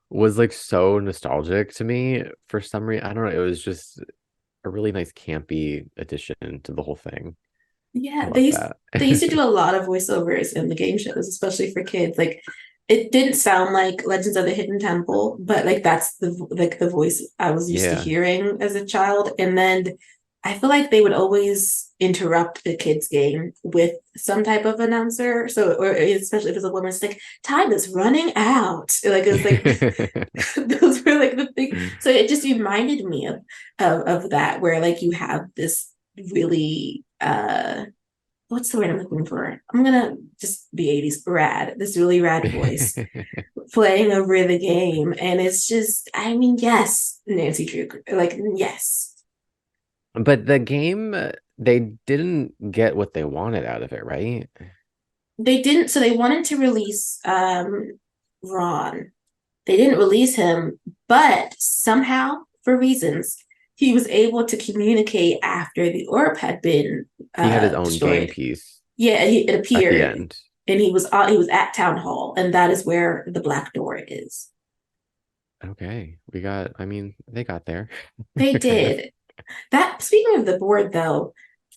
was like so nostalgic to me for some reason. I don't know. It was just a really nice campy addition to the whole thing. I Yeah, love that. they used to do a lot of voiceovers in the game shows, especially for kids. Like it didn't sound like Legends of the Hidden Temple, but like that's the voice I was used to Yeah. hearing as a child. And then I feel like they would always interrupt the kids' game with some type of announcer. So, or especially if it's a woman, it's like time is running out. Like it was like those were like the thing. So it just reminded me of that, where like you have this really what's the word I'm looking for? I'm gonna just be 80s rad, this really rad voice playing over the game. And it's just, I mean, yes, Nancy Drew, like, yes. But the game, they didn't get what they wanted out of it, right? They didn't, so they wanted to release Ron. They didn't release him, but somehow, for reasons, he was able to communicate after the orb had been He had his own game destroyed. piece Yeah, it at the appeared, end. and he was at town hall, and that is where the black door is. Okay. I mean, they got there. They did that. Speaking of the board, though,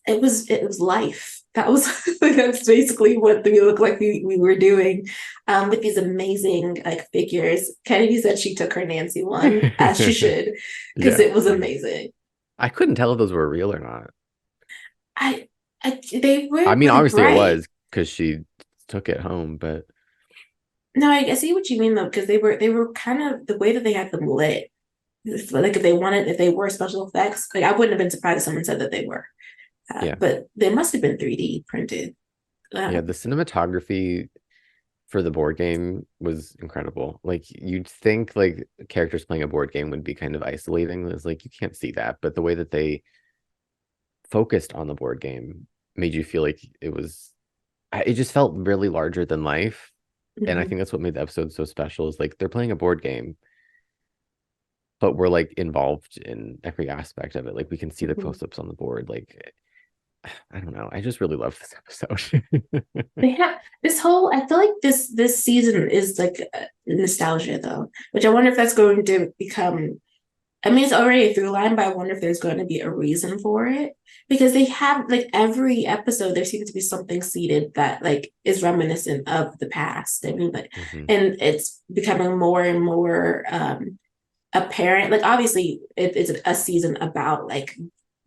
it was life. That was that's basically what we looked like we were doing with these amazing like figures. Kennedy said she took her Nancy one as she should because Yeah. it was amazing. I couldn't tell if those were real or not. I, they I were mean, really obviously it bright. was because she took it home, but No, I see what you mean though, because they were kind of the way that they had them lit. Like if they were special effects, like I wouldn't have been surprised if someone said that they were. Yeah. But they must have been 3D printed. Yeah, Um, the cinematography for the board game was incredible. Like you'd think like characters playing a board game would be kind of isolating. It's like you can't see that, but the way that they focused on the board game made you feel like it just felt really larger than life. And I mhm, think that's what made the episode so special is like they're playing a board game, but we're like involved in every aspect of it. Like we can see the mhm. close-ups on the board. Like I don't know. I just really love this episode. They have this whole. I feel like this season is like nostalgia though, which I wonder if that's going to become. I mean, it's already a through line, but I wonder if there's going to be a reason for it because they have like every episode there seems to be something seated that like is reminiscent of the past. I mean, like, hmm and it's becoming more and more apparent. Like, obviously, it's a season about like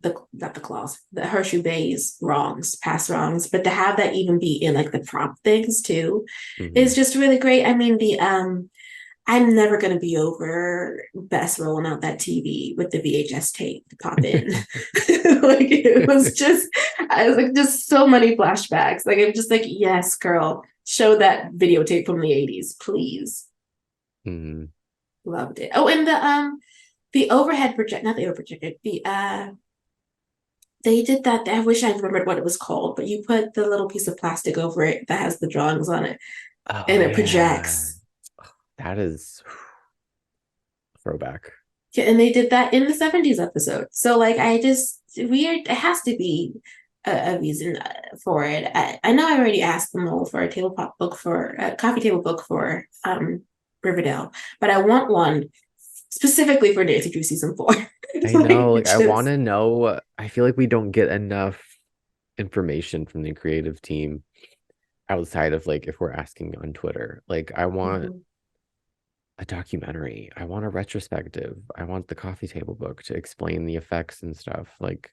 the not the claws, the Hershey Bay's wrongs, past wrongs, but to have that even be in like the prop things too is hmm just really great. I mean, the I'm never gonna be over Bess rolling out that TV with the VHS tape to pop in. Like it was just, I was like, just so many flashbacks. Like I'm just like, yes, girl, show that videotape from the 80s, please. hmm Loved it. Oh, and the overhead project, not the overhead projector, they did that. I wish I remembered what it was called, but you put the little piece of plastic over it that has the drawings on it Oh and it yeah. projects. That is throwback. Yeah, and they did that in the 70s episode. So like I just weird it has to be a reason for it. I know I already asked the mole for a tabletop book for a coffee table book for Riverdale, but I want one specifically for Nancy Drew season 4. I know, Like like I want just to know. I feel like we don't get enough information from the creative team outside of like if we're asking on Twitter. Like I want mhm. a documentary. I want a retrospective. I want the coffee table book to explain the effects and stuff. Like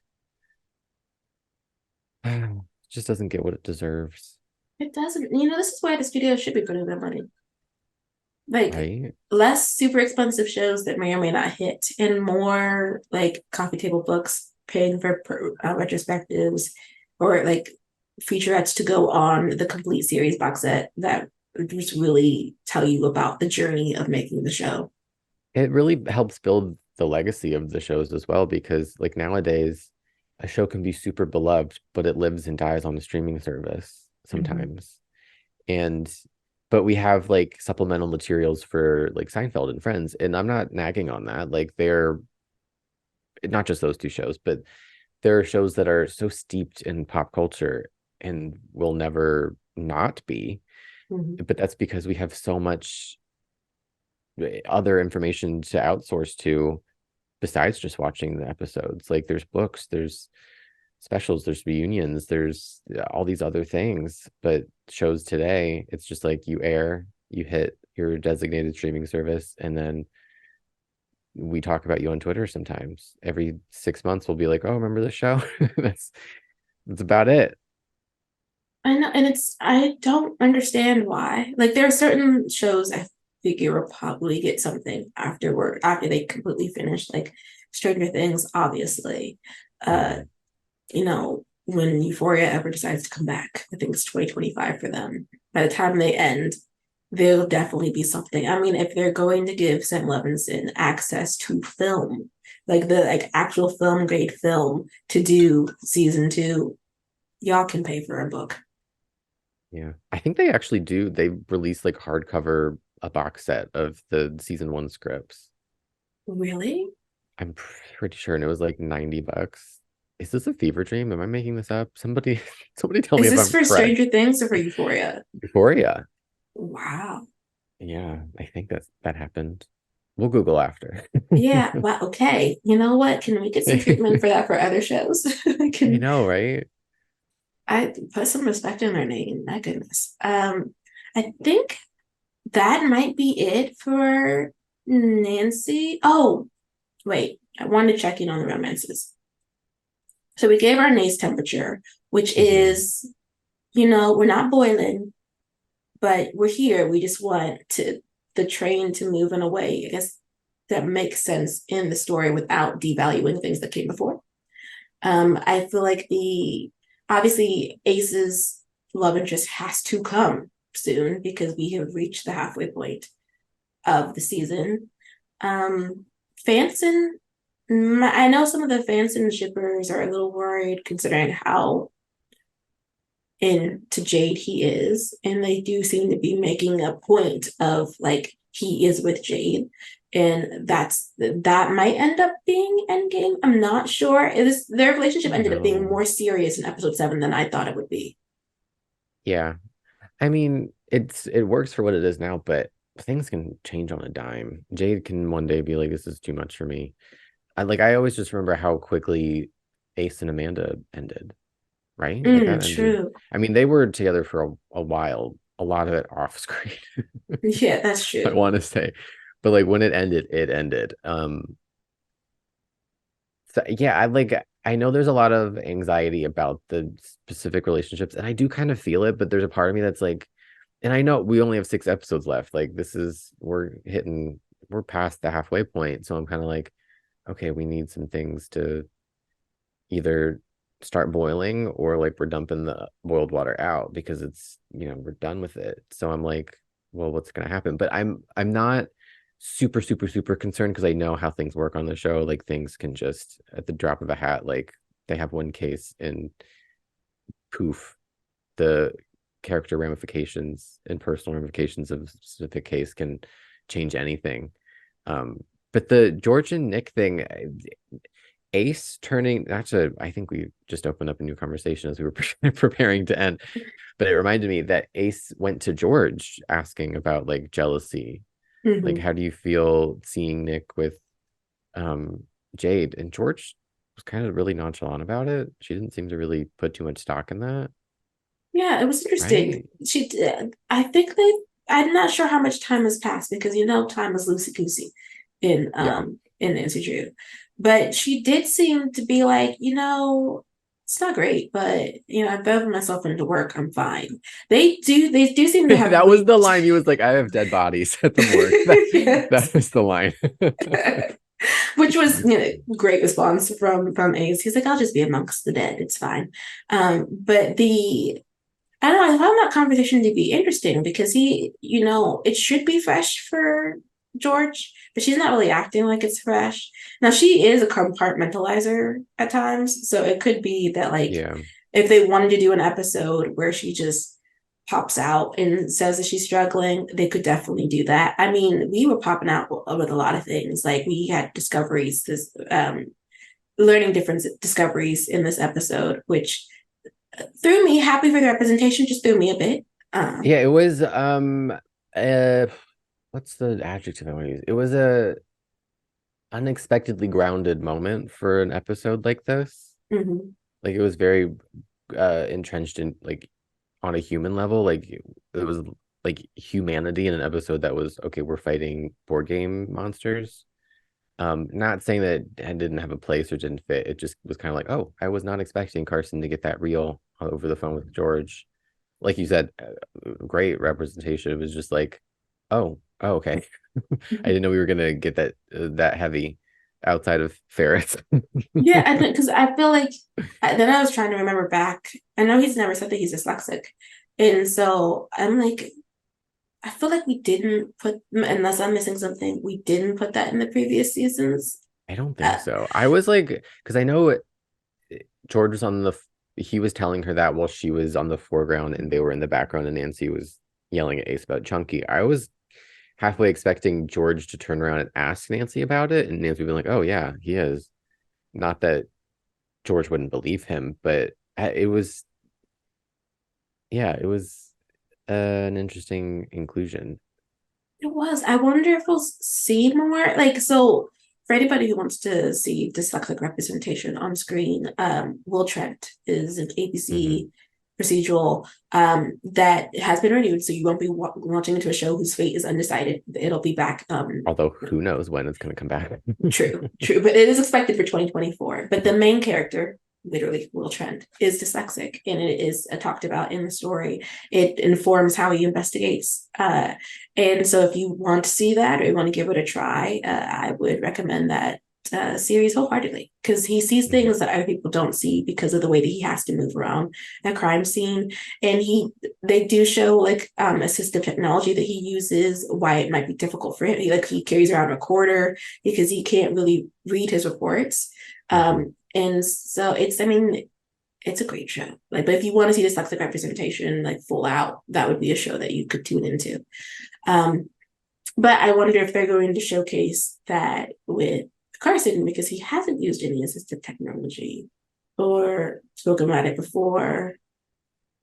it just doesn't get what it deserves, It doesn't, this is why the studio should be putting their money. Like right? less super expensive shows that may or may not hit, and more like coffee table books, paying for retrospectives or like featurettes to go on the complete series box set that just really tell you about the journey of making the show. It really helps build the legacy of the shows as well because like nowadays a show can be super beloved, but it lives and dies on the streaming service Mhm. sometimes. And but we have like supplemental materials for like Seinfeld and Friends, and I'm not nagging on that. Like they're not just those two shows, but there are shows that are so steeped in pop culture and will never not be. Mhm. But that's because we have so much other information to outsource to besides just watching the episodes. Like there's books, there's specials, there's reunions, there's all these other things. But shows today, it's just like you air, you hit your designated streaming service, and then we talk about you on Twitter sometimes. Every 6 months, we'll be like, "Oh, remember the show?" That's about it. I know, and I don't understand why. Like there are certain shows I figure will probably get something afterward after they completely finish, like Stranger Things, obviously. Uh, Mhm. when Euphoria ever decides to come back, I think it's 2025 for them. By the time they end, there'll definitely be something. I mean, if they're going to give Sam Levinson access to film, like the like actual film grade film to do season 2, y'all can pay for a book. Yeah, I think they actually do. They release like hardcover a box set of the season one scripts. Really? I'm pretty sure, and it was like $90. Is this a fever dream? Am I making this up? Somebody, somebody tell me Is if this I'm for correct. Stranger Things or for Euphoria? Euphoria. Wow. Yeah, I think that happened. We'll Google after. Yeah. Wow. Okay. You know what? Can we get some treatment for that for other shows? I Can know, right? I put some respect in their name? My goodness. I think that might be it for Nancy. Oh, wait. I wanted to check in on the romances. So we gave our NACE temperature, which hmm is, we're not boiling, but we're here. We just want to the train to move in a way, I guess, that makes sense in the story without devaluing things that came before. I feel like obviously Ace's love interest has to come soon because we have reached the halfway point of the season. Fanson, I know some of the Fanson shippers are a little worried considering how into Jade he is, and they do seem to be making a point of like he is with Jade, and that might end up being Endgame. I'm not sure. Their relationship ended up being more serious in episode 7 than I thought it would be. Yeah, I mean, it works for what it is now, but things can change on a dime. Jade can one day be like, "This is too much for me." I always just remember how quickly Ace and Amanda ended, right? Like that ended. True. I mean, they were together for a while, a lot of it off screen. Yeah, that's I true. want to say, but like when it ended, it ended. So yeah, I know there's a lot of anxiety about the specific relationships, and I do kind of feel it, but there's a part of me that's like, and I know we only have 6 episodes left. Like we're past the halfway point. So I'm kind of like, okay, we need some things to either start boiling or like we're dumping the boiled water out because it's, we're done with it. So I'm like, well, what's gonna happen? But I'm not super, super, super concerned because I know how things work on the show. Like things can just at the drop of a hat, like they have one case and poof, the character ramifications and personal ramifications of a specific case can change anything. But the George and Nick thing, Ace turning, I think we just opened up a new conversation as we were preparing to end, but it reminded me that Ace went to George asking about like jealousy. Like, how do you feel seeing Nick with Jade? And George was kind of really nonchalant about it. She didn't seem to really put too much stock in that. Yeah, it was interesting. Right? She did. I think I'm not sure how much time has passed because time is loosey goosey Yeah. in Nancy Drew. But she did seem to be like, it's not great, but I bet myself into work, I'm fine. They do seem to have That was the reached. line. He was like, I have dead bodies at the morgue. That was the line. Which was great response from Ace. He's like, I'll just be amongst the dead. It's fine. But I don't know, I found that conversation to be interesting because it should be fresh for George, but she's not really acting like it's fresh. Now she is a compartmentalizer at times, so it could be that like Yeah. if they wanted to do an episode where she just pops out and says that she's struggling, they could definitely do that. I mean, we were popping out with a lot of things. Like we had discoveries, this learning different discoveries in this episode, which threw me. Happy for the representation, just threw me a bit. Yeah, it was uh what's the adjective I want to use? It was a unexpectedly grounded moment for an episode like this. Mm-hmm. Like it was very entrenched in like on a human level. Like it was like humanity in an episode that was okay, we're fighting board game monsters. Not saying that it didn't have a place or didn't fit. It just was kind of like, oh, I was not expecting Carson to get that real over the phone with George. Like you said, great representation. It was just like, oh, okay. I didn't know we were gonna get that heavy outside of ferrets. Yeah, because I feel like then I was trying to remember back. I know he's never said that he's dyslexic, and so I'm like, I feel like we didn't put, unless I'm missing something, we didn't put that in the previous seasons. I don't think so. I was like, because I know George was he was telling her that while she was on the foreground and they were in the background and Nancy was yelling at Ace about Chunky. I was halfway expecting George to turn around and ask Nancy about it, and Nancy would be like, "Oh yeah, he is." Not that George wouldn't believe him, but it was, yeah, it was an interesting inclusion. It was. I wonder if we'll see more. Like, so for anybody who wants to see dyslexic representation on screen, Will Trent is an Hmm. ABC procedural that has been renewed. So you won't be launching into a show whose fate is undecided. It'll be back. Although who knows when it's going to come back. True, true. But it is expected for 2024. But the main character literally Will Trent, is dyslexic, and it is talked about in the story. It informs how he investigates. And so if you want to see that or you want to give it a try, I would recommend that series wholeheartedly, because he sees things that other people don't see because of the way that he has to move around a crime scene. And they do show like assistive technology that he uses, why it might be difficult for him. He carries around a recorder because he can't really read his reports. And so it's a great show. But if you want to see dyslexic representation full out, that would be a show that you could tune into. But I wonder if they're going to showcase that with Carson, because he hasn't used any assistive technology or spoken about it before.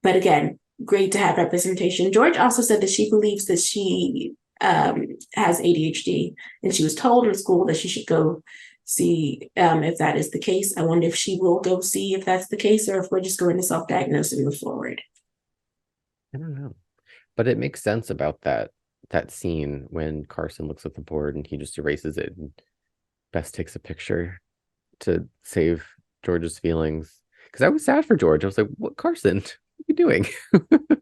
But again, great to have representation. George also said that she believes that she has ADHD, and she was told in school that she should go see if that is the case. I wonder if she will go see if that's the case, or if we're just going to self-diagnose and move forward. I don't know, but it makes sense about that scene when Carson looks at the board and he just erases it, and Bess takes a picture to save George's feelings. Because I was sad for George. I was like, "What, Carson? What are you doing?"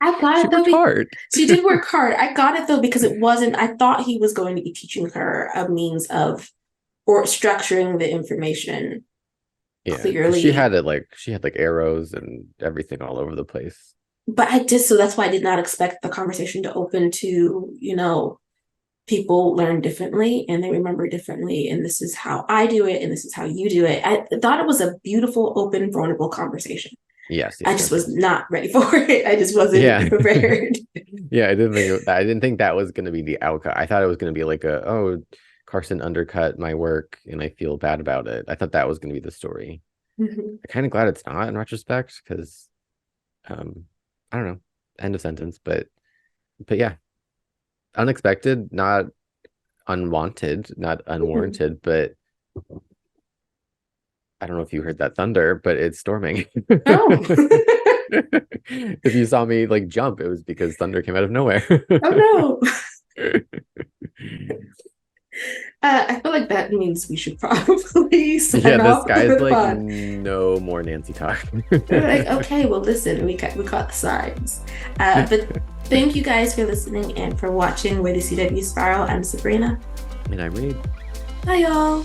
I got it though. Worked hard. She did work hard. I got it though because it wasn't. I thought he was going to be teaching her a means of or structuring the information clearly. She had arrows and everything all over the place. But so that's why I did not expect the conversation to open to, people learn differently and they remember differently. And this is how I do it. And this is how you do it. I thought it was a beautiful, open, vulnerable conversation. Yes. I just was not ready for it. I just wasn't prepared. I didn't think that was going to be the outcome. I thought it was going to be like Carson undercut my work and I feel bad about it. I thought that was going to be the story. I'm kind of glad it's not in retrospect, because I don't know, end of sentence, but yeah, unexpected, not unwanted, not unwarranted, but I don't know if you heard that thunder, but it's storming. Oh. If you saw me jump, it was because thunder came out of nowhere. Oh no. I feel like that means we should probably sign off. This guy's no more Nancy talk. We're okay, well listen, we caught the signs. But thank you guys for listening and for watching Where the CW Spiral. I'm Sabrina. And I'm Reed. Bye y'all.